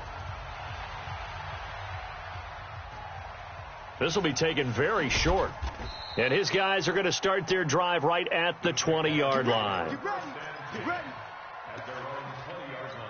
This will be taken very short. And his guys are going to start their drive right at the 20-yard line. Get ready. Get ready. At their own 20-yard line.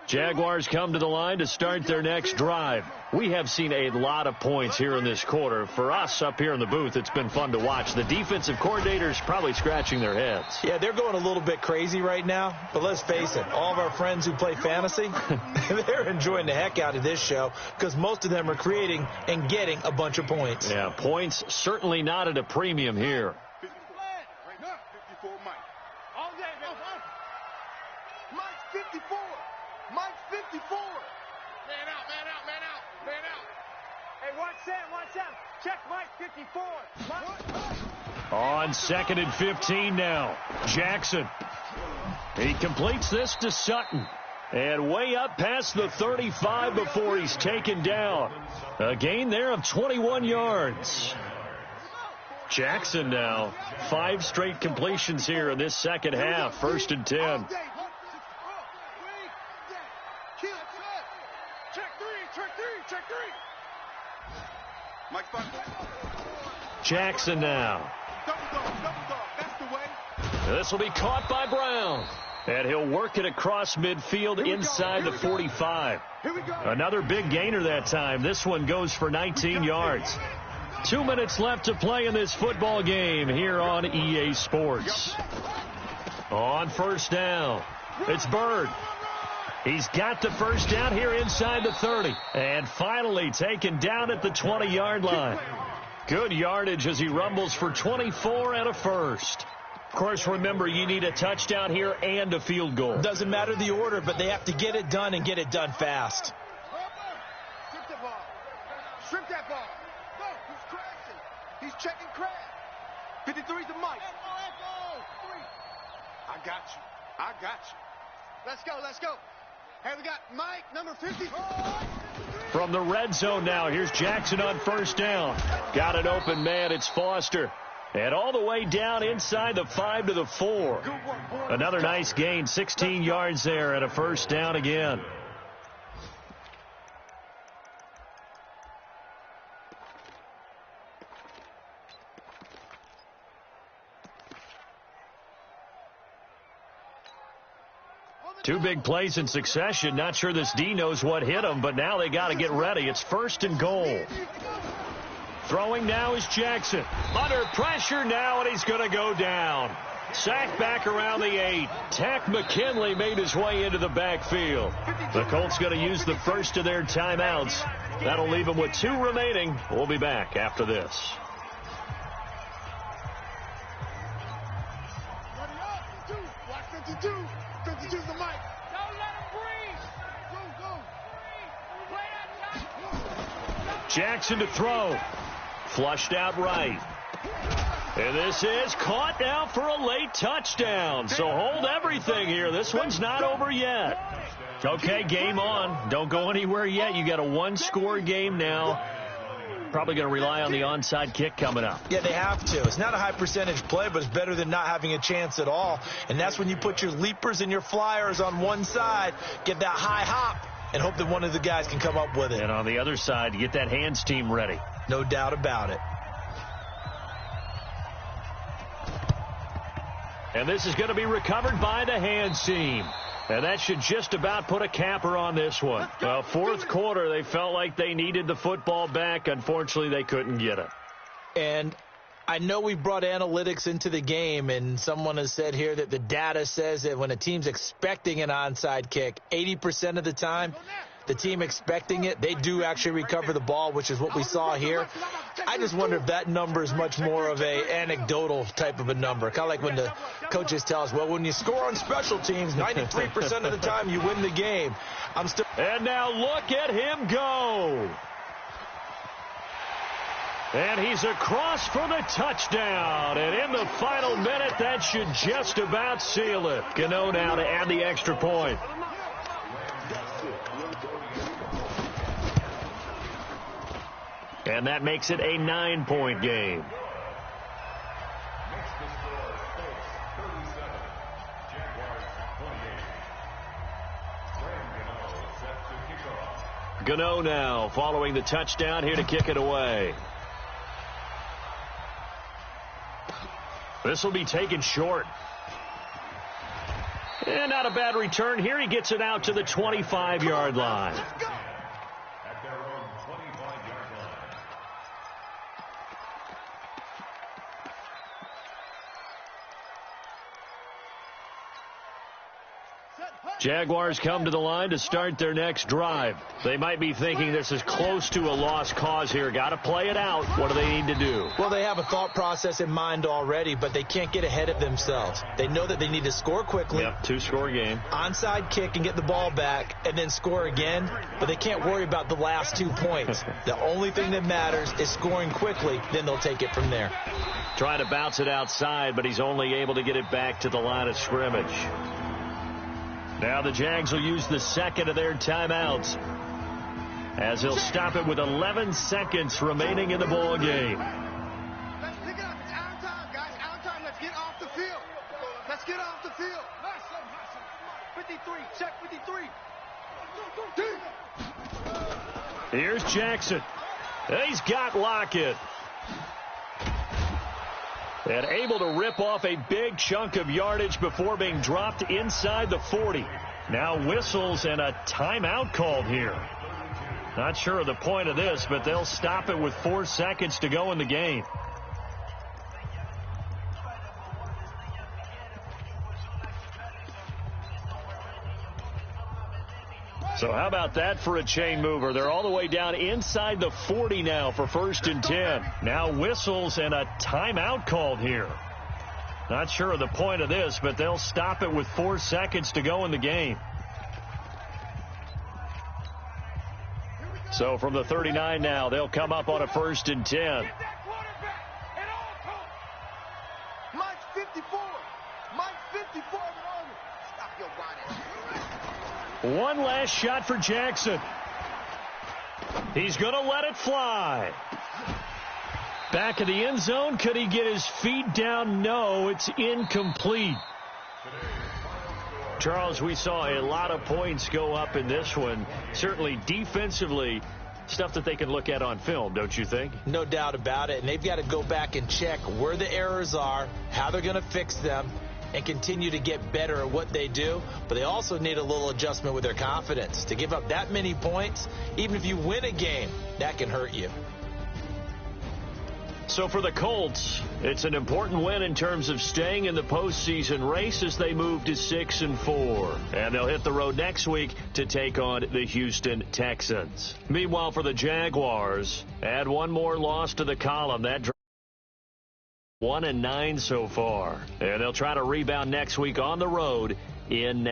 Jaguars come to the line to start their next drive. We have seen a lot of points here in this quarter. For us up here in the booth, it's been fun to watch. The defensive coordinators probably scratching their heads. Yeah, they're going a little bit crazy right now. But let's face it, all of our friends who play fantasy, they're enjoying the heck out of this show because most of them are creating and getting a bunch of points. Yeah, points certainly not at a premium here. 54 Mike. All day, Mike 54. Mike 54. Man out, man out, man out, man out. Hey, watch Sam. Check Mike 54. On 2nd and 15 now. Jackson. He completes this to Sutton. And way up past the 35 before he's taken down. A gain there of 21 yards. Jackson now. 5 straight completions here in this second half. 1st and 10. Check three. Mike, Jackson now. Double dog. That's the way. This will be caught by Brown. And he'll work it across midfield inside the 45. Here we go. Another big gainer that time. This one goes for 19 yards. 2 minutes left to play in this football game here on EA Sports. On 1st down, it's Bird. He's got the 1st down here inside the 30. And finally taken down at the 20-yard line. Good yardage as he rumbles for 24 and a 1st. Of course, remember, you need a touchdown here and a field goal. Doesn't matter the order, but they have to get it done and get it done fast. Strip that ball. No, he's crashing. He's checking crash. 53's the Mike. I got you. Let's go. Hey, we got Mike, number 50. From the red zone now, here's Jackson on 1st down. Got an open man, it's Foster. And all the way down inside the 5 to the 4. Another nice gain, 16 yards there and a 1st down again. Two big plays in succession. Not sure this D knows what hit him, but now they got to get ready. It's 1st and goal. Throwing now is Jackson. Under pressure now, and he's going to go down. Sacked back around the 8. Tack McKinley made his way into the backfield. The Colts going to use the first of their timeouts. That'll leave them with 2 remaining. We'll be back after this. Watch 52. 52's the Mike. Don't let him breathe. Go. Jackson to throw. Flushed out right. And this is caught now for a late touchdown. So hold everything here. This one's not over yet. Okay, game on. Don't go anywhere yet. You got a 1-score game now. Probably going to rely on the onside kick coming up. Yeah, they have to. It's not a high percentage play, but it's better than not having a chance at all. And that's when you put your leapers and your flyers on one side, get that high hop, and hope that one of the guys can come up with it. And on the other side, get that hands team ready. No doubt about it. And this is going to be recovered by the hands team. And that should just about put a capper on this one. Fourth quarter, they felt like they needed the football back. Unfortunately, they couldn't get it. And I know we brought analytics into the game, and someone has said here that the data says that when a team's expecting an onside kick, 80% of the time, the team expecting it, they do actually recover the ball, which is what we saw here. I just wonder if that number is much more of a anecdotal type of a number. Kind of like when the coaches tell us, well, when you score on special teams, 93% of the time you win the game. And now look at him go. And he's across for the touchdown. And in the final minute, that should just about seal it. Gano now to add the extra point. And that makes it a 9-point game. Gano now following the touchdown here to kick it away. This will be taken short. And not a bad return here. He gets it out to the 25-yard line. At their own 25-yard line. Jaguars come to the line to start their next drive. They might be thinking this is close to a lost cause here. Got to play it out. What do they need to do? Well, they have a thought process in mind already, but they can't get ahead of themselves. They know that they need to score quickly. Yep, 2-score game. Onside kick and get the ball back and then score again, but they can't worry about the last 2 points. The only thing that matters is scoring quickly, then they'll take it from there. Trying to bounce it outside, but he's only able to get it back to the line of scrimmage. Now the Jags will use the second of their timeouts as he'll stop it with 11 seconds remaining in the ball game. Let's pick it up. It's out of time, guys. Out of time. Let's get off the field. Let's get off the field. 53. Check 53. Here's Jackson. He's got Lockett. And able to rip off a big chunk of yardage before being dropped inside the 40. Now whistles and a timeout called here. Not sure of the point of this, but they'll stop it with 4 seconds to go in the game. So how about that for a chain mover? They're all the way down inside the 40 now for 1st and 10. Now whistles and a timeout called here. Not sure of the point of this, but they'll stop it with 4 seconds to go in the game. So from the 39 now, they'll come up on a 1st and 10. Mike 54. Mike 54. Stop your whining. One last shot for Jackson. He's going to let it fly. Back of the end zone. Could he get his feet down? No, it's incomplete. Charles, we saw a lot of points go up in this one. Certainly defensively, stuff that they can look at on film, don't you think? No doubt about it. And they've got to go back and check where the errors are, how they're going to fix them, and continue to get better at what they do. But they also need a little adjustment with their confidence. To give up that many points, even if you win a game, that can hurt you. So for the Colts, it's an important win in terms of staying in the postseason race as they move to 6-4. And they'll hit the road next week to take on the Houston Texans. Meanwhile, for the Jaguars, add one more loss to the column. That 1-9 so far. And they'll try to rebound next week on the road in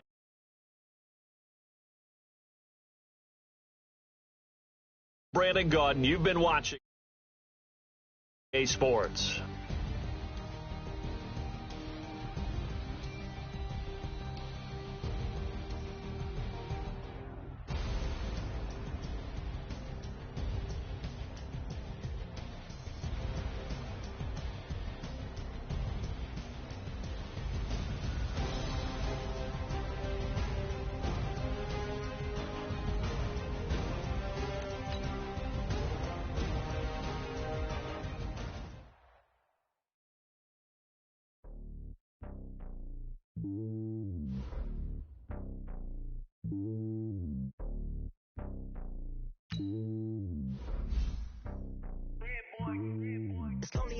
Brandon Gaudin, you've been watching Sports.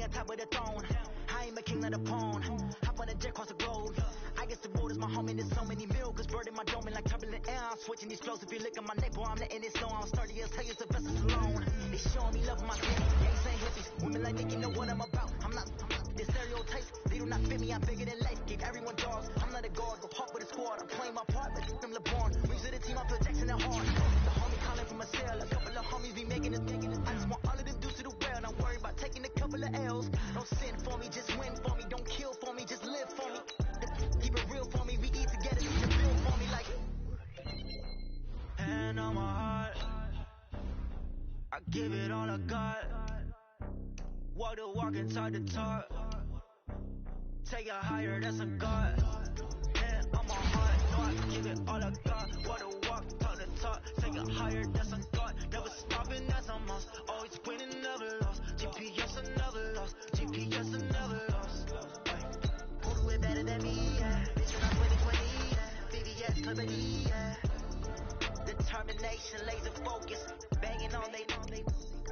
on top of the throne. I am a king of the pawn. Hop on a jet across the globe. I guess the world is my home and there's so many milk. Bird in my dome and like turbulent air. I'm switching these flows. If you look at my neck, boy, I'm letting it slow. I'm sturdy as hell, the vessels alone. They showing me love in my skin. Gangs ain't hippies. Women like Nicky know what I'm about. I'm not the stereotypes. They do not fit me. I'm bigger than life. Give everyone dogs. I'm not a guard. Go hard with a squad. I'm playing my part, but them LeBron. Rings to the team. I feel Jackson at heart. The homie calling from a cell. A couple of homies be making it. I just want all of them dudes to the well. Don't worry about taking a couple of L's. Don't sin for me, just win for me. Don't kill for me, just live for me. Keep it real for me. We eat together. You can build for me like. Hand on my heart. I give it all I got. Walk the walk and talk the talk. Take it higher, that's a God. Hand on my heart. No, I give it all I got. Walk the walk, talk the talk. Take it higher, that's a God. Never stopping, that's a must. Always winning, never lost. GPS, I never lost. GPS, I never lost. Who do it better than me? Yeah. Bitch, when I'm 2020, yeah. VVS, Liberty, yeah. Determination, laser focus. Banging on they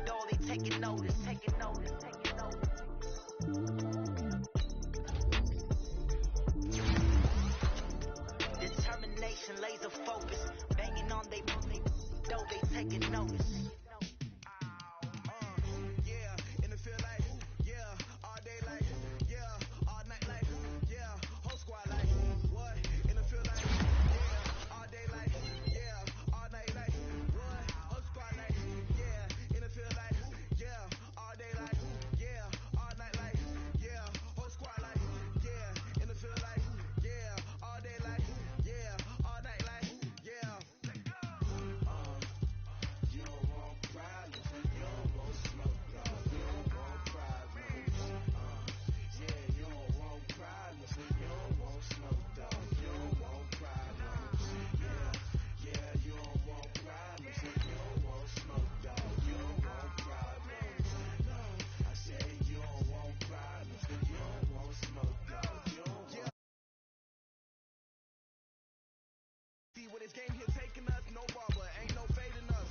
door, they taking notice. Taking notice, taking notice. Determination, laser focus. Banging on they door, they taking notice. Yeah, in the field like, yeah, all day like, yeah, all night like, yeah, whole squad like, what? In the field like, yeah, all day like, yeah, all night like, what? Whole squad like, yeah, in the field like, yeah, all day like, yeah, all night like, yeah, whole squad like, yeah, in the field like, yeah, all day like, yeah, all night like, yeah. You don't want problems, you don't want smoke, dog. You don't want problems. Yeah, you don't want problems, you don't want smoke, dog. You don't want problems. Yeah, you don't want problems, you don't want smoke, dog. You don't want problems. No, I say you don't want problems, you don't want smoke, dog. You don't want. See what this game here taking us, no barber, ain't no fading us.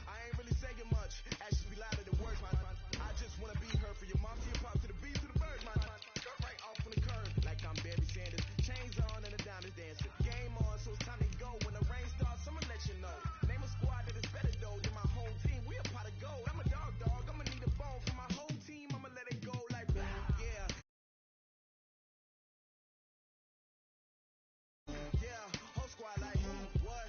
I ain't really saying much. Actions be louder than words, man. I just wanna be heard for your mom, to your pop, to the beat, to the bird, man. Skirt right off on the curb, like I'm Barry Sanders. Chains on and the diamonds dancing. Game on, so it's time to go. When the rain starts, I'ma let you know. Name a squad that is better though than my home team. We a pot of gold. I'm a dog. I'ma need a bone for my whole team. I'ma let it go like, yeah. Yeah, whole squad like, what?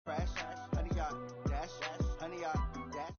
crash, 100-yard dash, 100-yard dash.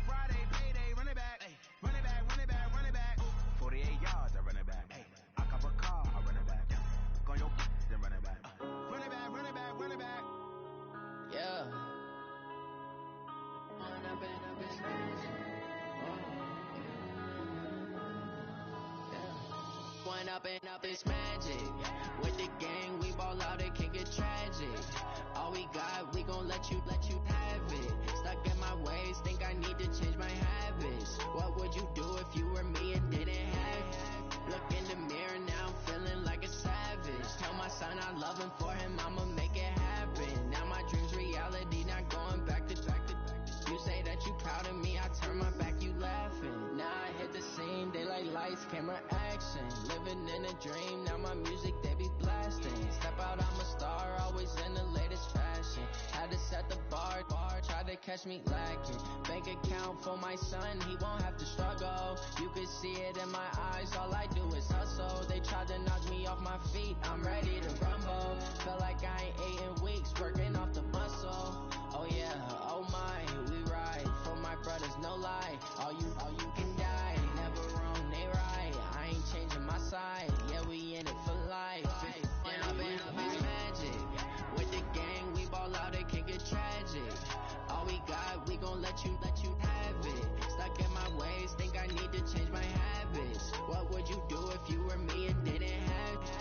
Friday payday, run it back. Run it back, run it back, run it back. 48 yards, I run it back. I cop a car, I run it back. Go on your then run it back. Run it back, run it back, run it back. Yeah. Run up and up is magic. Yeah. One up and up is magic. With the gang, we ball out, it can get tragic. All we got, we gon' let you have it. Stuck in my ways, think I need to change my habits. What would you do if you were me and didn't have it? Look in the mirror now, I'm feeling like a savage. Tell my son I love him, for him I'ma make it happen. Now my dream's reality, not going back to. You say that you proud of me, I turn my back, you laughing. Now I hit the scene, they like lights, camera, action. Living in a dream, now my music they be blasting. Step out, I'm a star, always in the latest fashion. Had to set the bar, try to catch me lacking. Bank account for my son, he won't have to struggle. You can see it in my eyes, all I do is hustle. They tried to knock me off my feet, I'm ready to rumble. Felt like I ain't ate in weeks, working off the muscle. Oh yeah, oh my, we ride for my brothers, no lie. All you can die, never wrong, they right. I ain't changing my side, yeah, we in it for life. And up is magic. With the gang, we ball out, it can get tragic. All we got, we gon' let you have it. Stuck in my ways, think I need to change my habits. What would you do if you were me and didn't have it?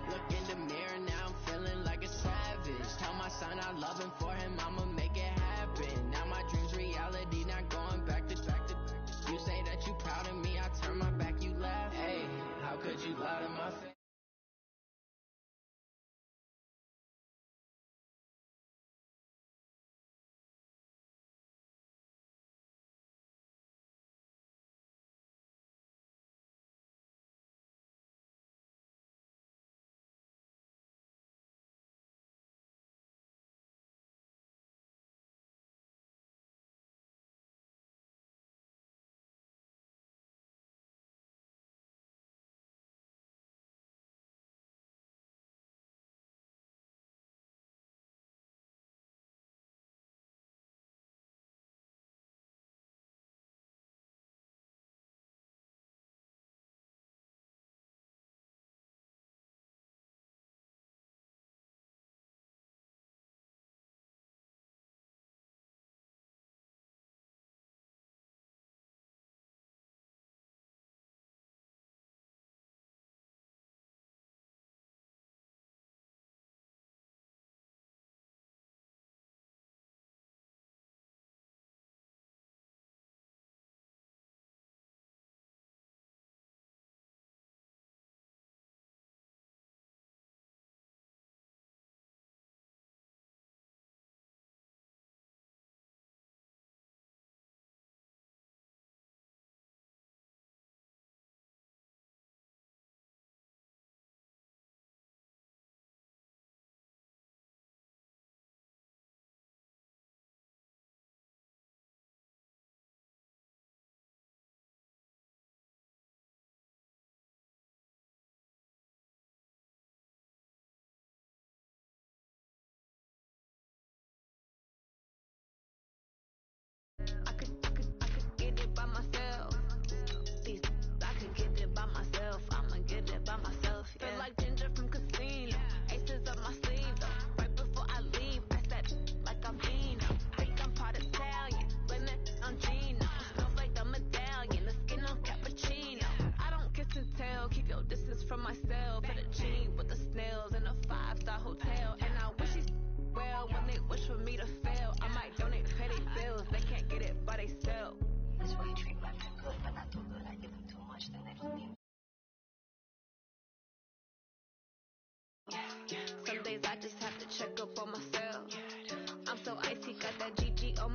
Look in the mirror, now I'm feeling like a savage. Tell my son I love him, for him I'ma make it happen. Now my dream's reality, not going back to. You say that you proud of me, I turn my back, you laugh. Hey, how could you lie to my face?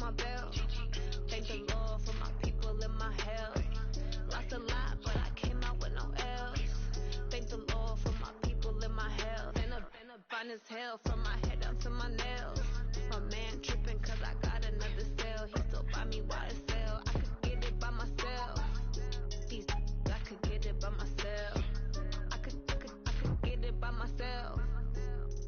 my belt. Thank the Lord for my people in my hell. Lost a lot, but I came out with no L's. Thank the Lord for my people in my hell. Been a fine as hell from my head down to my nails. My man tripping cause I got another sale. He still buy me while it sell. I could get it by myself. These I could get it by myself. I could get it by myself.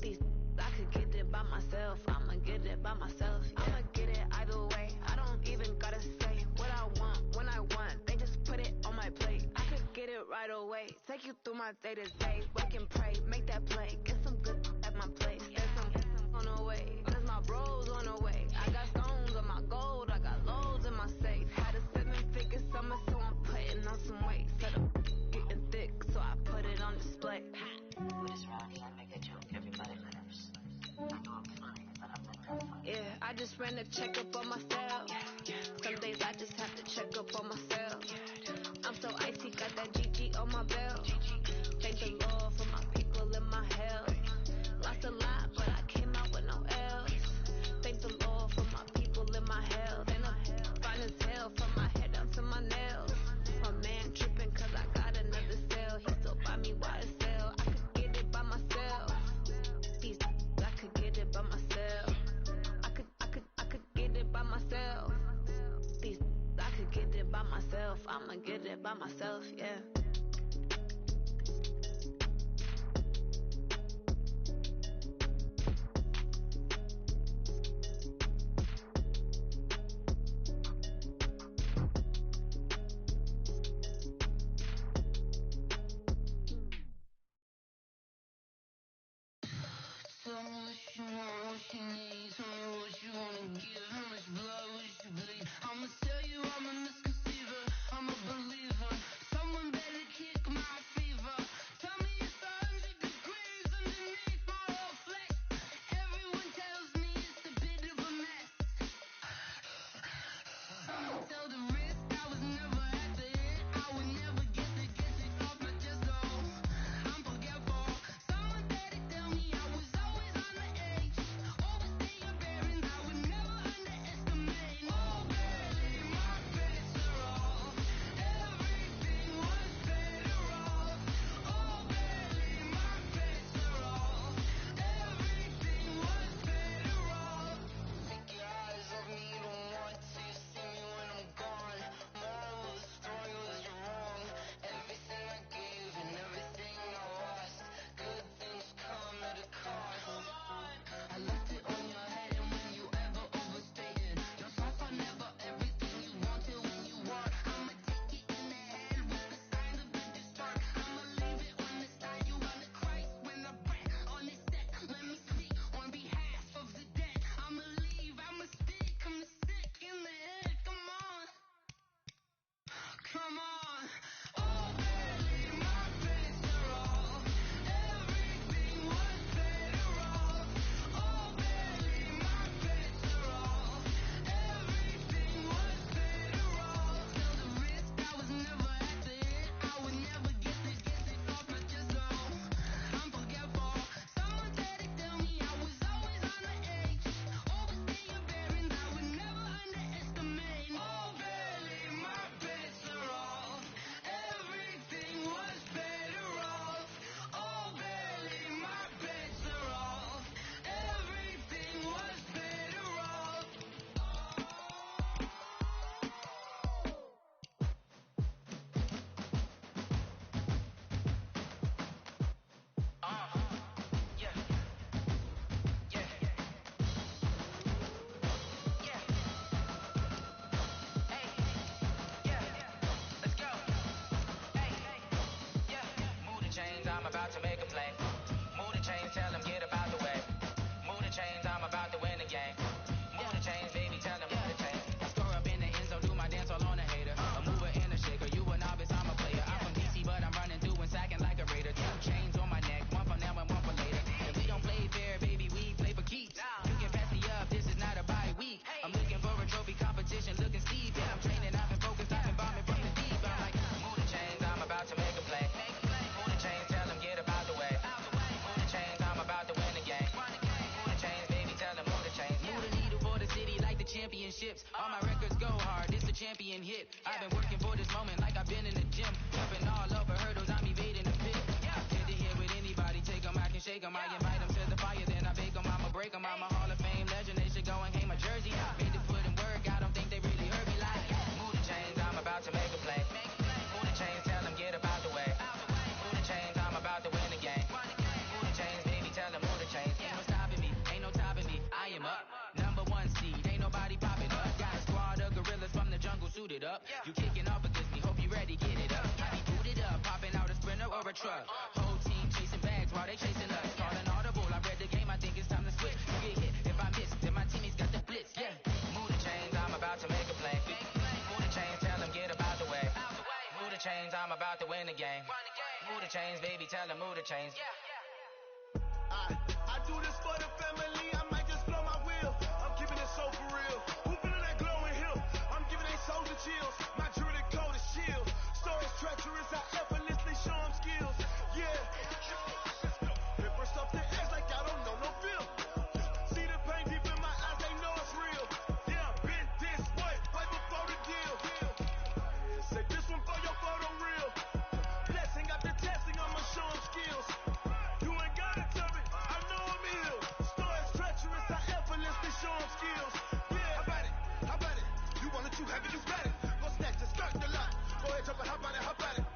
These I could get it by myself. I'ma get it by myself. Yeah. I'ma get it either way. I don't even gotta say what I want when I want. They just put it on my plate. I could get it right away. Take you through my day to day. Wake and pray, make that play. Get some good at my place. There's some on the way. Cause my bros on the way. I got stones on my gold. I got loads in my safe. Had a 7-figure summer, so I'm putting on some weight. Set up getting thick, so I put it on display. What is wrong? You make a joke. Everybody laughs. I know I'm funny, but I'm not that funny. Yeah, I just ran a checkup on myself. Some days I just have to check up on myself. I'm so icy, got that GG on my belt. Thank the Lord for my people in my hell. Lost a lot, but I came out with no L's. Thank the Lord for my people in my hell. Been a fine as hell from my head down to my nails. My man tripping cause I got another sale. He still buy me while it sell. I could get it by myself. These I could get it by myself. I could get it by myself. These I could get it by myself. I'ma get it by myself, yeah. Tell me what you want, what you need. Tell me what you wanna give. How much blood would you bleed? I'ma tell you I'm a misconceiver. I'm a believer. Someone better kick my fever. Tell me it's 100 degrees underneath my whole flesh. Everyone tells me it's a bit of a mess. Someone tell the risk I was never at the hit. I would never get it off my chest. So I'm forgetful. Someone better tell me I was always on the edge. Overstay your bearings, I would never underestimate. Oh baby, my bets are off. Everything was better off. Oh baby, my bets are off. Everything was better off. Take your eyes off me, you don't want to see me when I'm gone. Moral of the story was you're wrong. Everything I gave and everything I lost. Good things come at a cost. I left it on your head, and when you ever overstated yourself, I never everything you wanted when you want. I'ma take it in the head with the sign of the distort. I'ma leave it on the side. You on the Christ when I breath on this set. Let me speak on behalf of the dead. I'ma leave, I'ma stick, I'm sick in the head. Come on, come on. Oh baby, my bets are off. Everything was better off. Oh baby, my bets are off. Everything was better off. Tell the risk I was never at the hit. I would never get it off my chest. So I'm forgetful. Someone better tell me I was always on the edge. Overstay your bearings, I would never underestimate. Oh baby, my bets are off. Everything was better off. Oh baby, my bets are off. Everything was better off. Yeah. Yeah. Yeah. Hey. Yeah. Let's go. Hey. Yeah. Move the chains, I'm about to make a play. Move the chains, tell them get about the way. Move the chains, I'm about to win the game. Move the chains, baby, tell them move the chains. I score up in the end zone, do my dance all on a hater. A mover and a shaker, you a novice, I'm a player. I'm from DC, but I'm running through and sacking like a raider. 2 chains on my neck, one for now and one for later. And we don't play fair, baby, we play for keeps. You can pass me up, this is not a bye week. I'm looking for a trophy competition, looking steep. Yeah, I'm training, I've been focused, I've been bombing from the deep. I'm like, move the chains, I'm about to make a play. Move the chains, tell them get about the way. tips. All my records go hard, it's a champion hit. I've been working for this moment like I've been in the gym. Jumping all over hurdles, I'm evading the pit. Head to head with anybody, take them, I can shake them. I invite them to the fire, then I bake them, I'ma break them. I'm a Hall of Fame legend, they should go and hang my jersey. Made the foot and work, I don't think they really heard me like. Move the chains, I'm about to make a play. Move the chains, tell them get up out the way. Move the chains, I'm about to win the game. Move the chains, baby, tell them move the chains. Ain't no stopping me, ain't no topping me. I am up, number one seed, ain't nobody popping up. Got a squad of gorillas from the jungle suited up. You kicking off against me, hope you ready, get it up. I be booted up, popping out a sprinter or a truck. Whole team chasing bags while they chasing us. Calling audible, I read the game, I think it's time to switch. You get hit, if I miss, then my teammates got the blitz, yeah. Move the chains, I'm about to make a play. Move the chains, tell them get up out the way. Move the chains, I'm about to win the game. Move the chains, baby, tell them move the chains. I do this for the family, I might just blow my wheel. I'm keeping it so for real. Who feeling that glowing hill? I'm giving they souls the chills. My jewelry coat is shield. Stories treacherous, I effortlessly show them skills. Yeah. Hit first off the edge like I don't know no feel. See the pain deep in my eyes, they know it's real. Yeah, been this way before the deal. Say this one for your photo reel. Blessing got the testing, I'ma show them skills. You ain't gotta tell me, I know I'm ill. Stories treacherous, I effortlessly show them skills. Yeah, how about it? You want it too heavy, you got it. Go snatch and start the lot. Go ahead, jump and hop on it.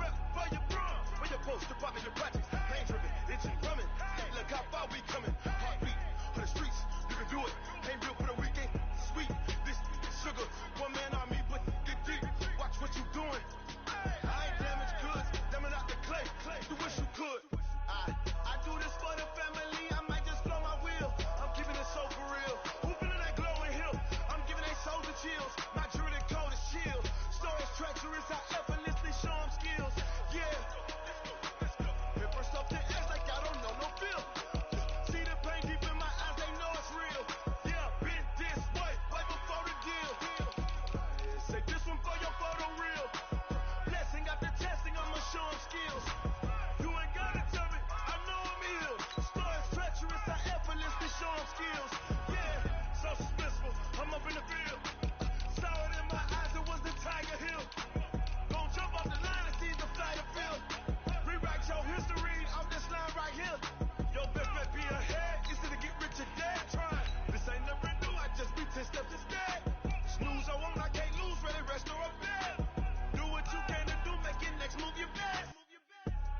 Rep for your bro, for your post, to pop in your projects. Pain driven, itchy, drumming. Look how far we coming. Heartbeat for the streets, you can do it. Ain't built for the weekend, sweet. This is sugar, one man on me, but get deep. Watch what you doing. I ain't damaged goods, damn it out the clay. You wish you could. I do this for the family, I might just blow my wheel. I'm keeping it so for real. Who feeling that glowing hill? I'm giving they souls the chills. My jewelry coat is shield. Stories treacherous, I effortlessly show them skills. Yeah. Hit first off the edge like I don't know no feel. See the pain deep in my eyes, they know it's real. Yeah, been this way before the deal. Say this one for your photo reel. Blessing got the testing, I'ma show them skills. You ain't gotta tell me, I know I'm ill. Stories treacherous, I effortlessly show them skills. Yeah, so suspenseful, I'm up in the field. Saw it in my eyes, it was the Tiger Hill. Gon' jump off the line and see the fly the field. Rewrite your history off this line right here. Your best bet be ahead, easy to get rich or dead. Trying, this ain't never new, I just be 10 steps instead. Snooze I won't, I can't lose, ready, rest or up bed. Do what you can to do, make your next move your best.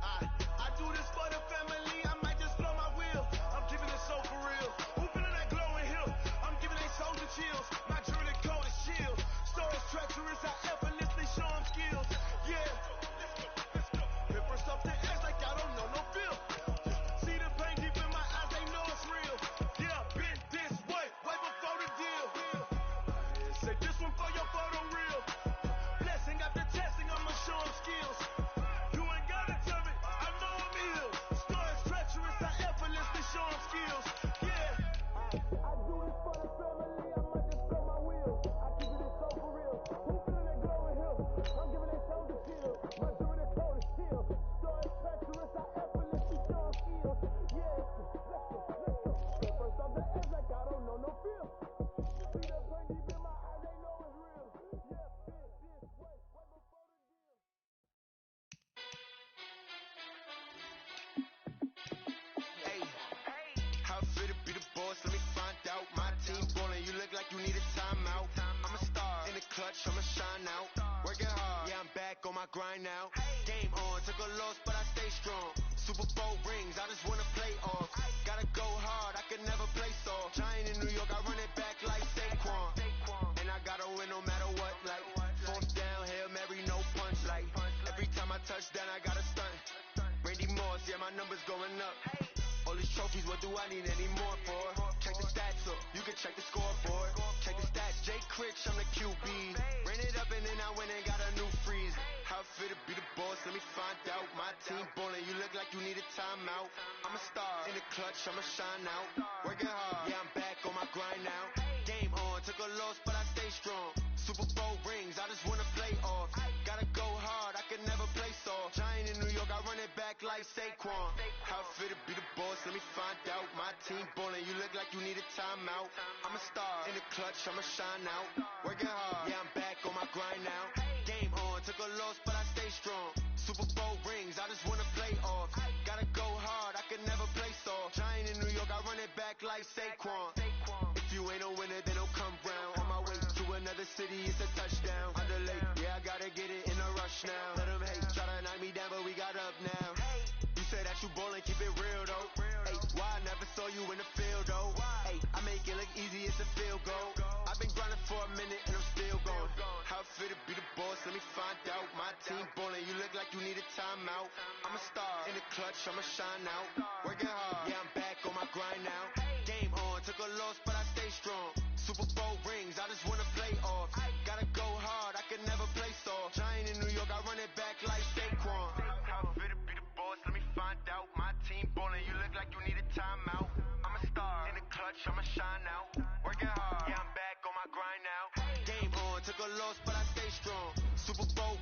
I do this for the family, I might just blow my wheel. I'm keeping it so for real. Who feeling that glowing hill? I'm giving they souls the chills. My jewelry coat is shield. Stories treacherous, I effortlessly show them skills. Yeah. Hit first off the edge like I don't know no feel. See the pain deep in my eyes, they know it's real. Yeah, been this way before the deal. Say this one for your photo reel. Blessing got the testing, I'ma show them skills. You ain't gotta tell me, I know I'm ill. Stories treacherous, I effortlessly show them skills. Yeah. I do this for the family, I might just blow my wheel. I keep it so for real. Who feeling that glowing hill? I'm giving they souls the chills. My jewelry coat is shield. Stories treacherous, I effortlessly show them skills. Yeah. Let's go. First off the edge like I don't know no feel. See the pain deep in my eyes, they know it's real. Yeah, this way before the deal. Hey, how fit to be the boss? Let me find out. My team ballin', you look like you need a timeout. I'm a star in the clutch, I'ma shine out. Working hard, yeah, I'm back on my grind now. Game on, took a loss, but I stay strong. Super Bowl rings, I just wanna play off. Gotta go hard, I could never play soft. Giant in New York, I run it back like Saquon. And I gotta win no matter what, like fourth down, Hail Mary, no punch, like every time I touch down, I gotta stunt. Randy Moss, yeah, my numbers going up. All these trophies, what do I need any more for? Check the stats up, you can check the scoreboard. Check the stats, Jay Critch, I'm the QB. Ran it up and then I went and got a new freeze. How fit to be the boss, let me find out. My team ballin', you look like you need a timeout. I'm a star in the clutch, I'ma shine out. Working hard, yeah, I'm back on my grind now. Game on, took a loss, but I stay strong. Super Bowl rings, I just wanna play off. Gotta go hard, I could never play soft. Giant in New York, I run it back like Saquon. How fit to be the boss, let me find find out. My team ballin', you look like you need a timeout. I'm a star in the clutch, I'ma shine out. Working hard, yeah, I'm back on my grind now. Game on, took a loss, but I stay strong. Super Bowl rings, I just wanna play off. Gotta go hard, I can never play soft. Giant in New York, I run it back like Saquon. If you ain't a winner, then don't come round. On my way to another city, it's a touchdown. Underlay, yeah, I gotta get it in a rush now. Let them hate, try to knock me down, but we got up now. You say that you ballin', keep it real though. Hey, why I never saw you in the field though? Hey, I make it look easy, it's a field goal. I've been grinding for a minute and I'm still going. How it feel to be the boss, let me find out. My team ballin', you look like you need a timeout. I'm a star in the clutch, I'ma shine out. Working hard, yeah, I'm back on my grind now. Game on, took a loss, but I stay strong. Super Bowl rings, I just wanna play off. Gotta go hard, I can never play soft. Giant in New York, I run it back like Saquon. How it feel to be the boss, let me find out. My team ballin', you look like you need a timeout. I'm a star in the clutch, I'ma shine out. Working hard, yeah, I'm back on my grind now. Game on, took a loss, but I stay strong. Super Bowl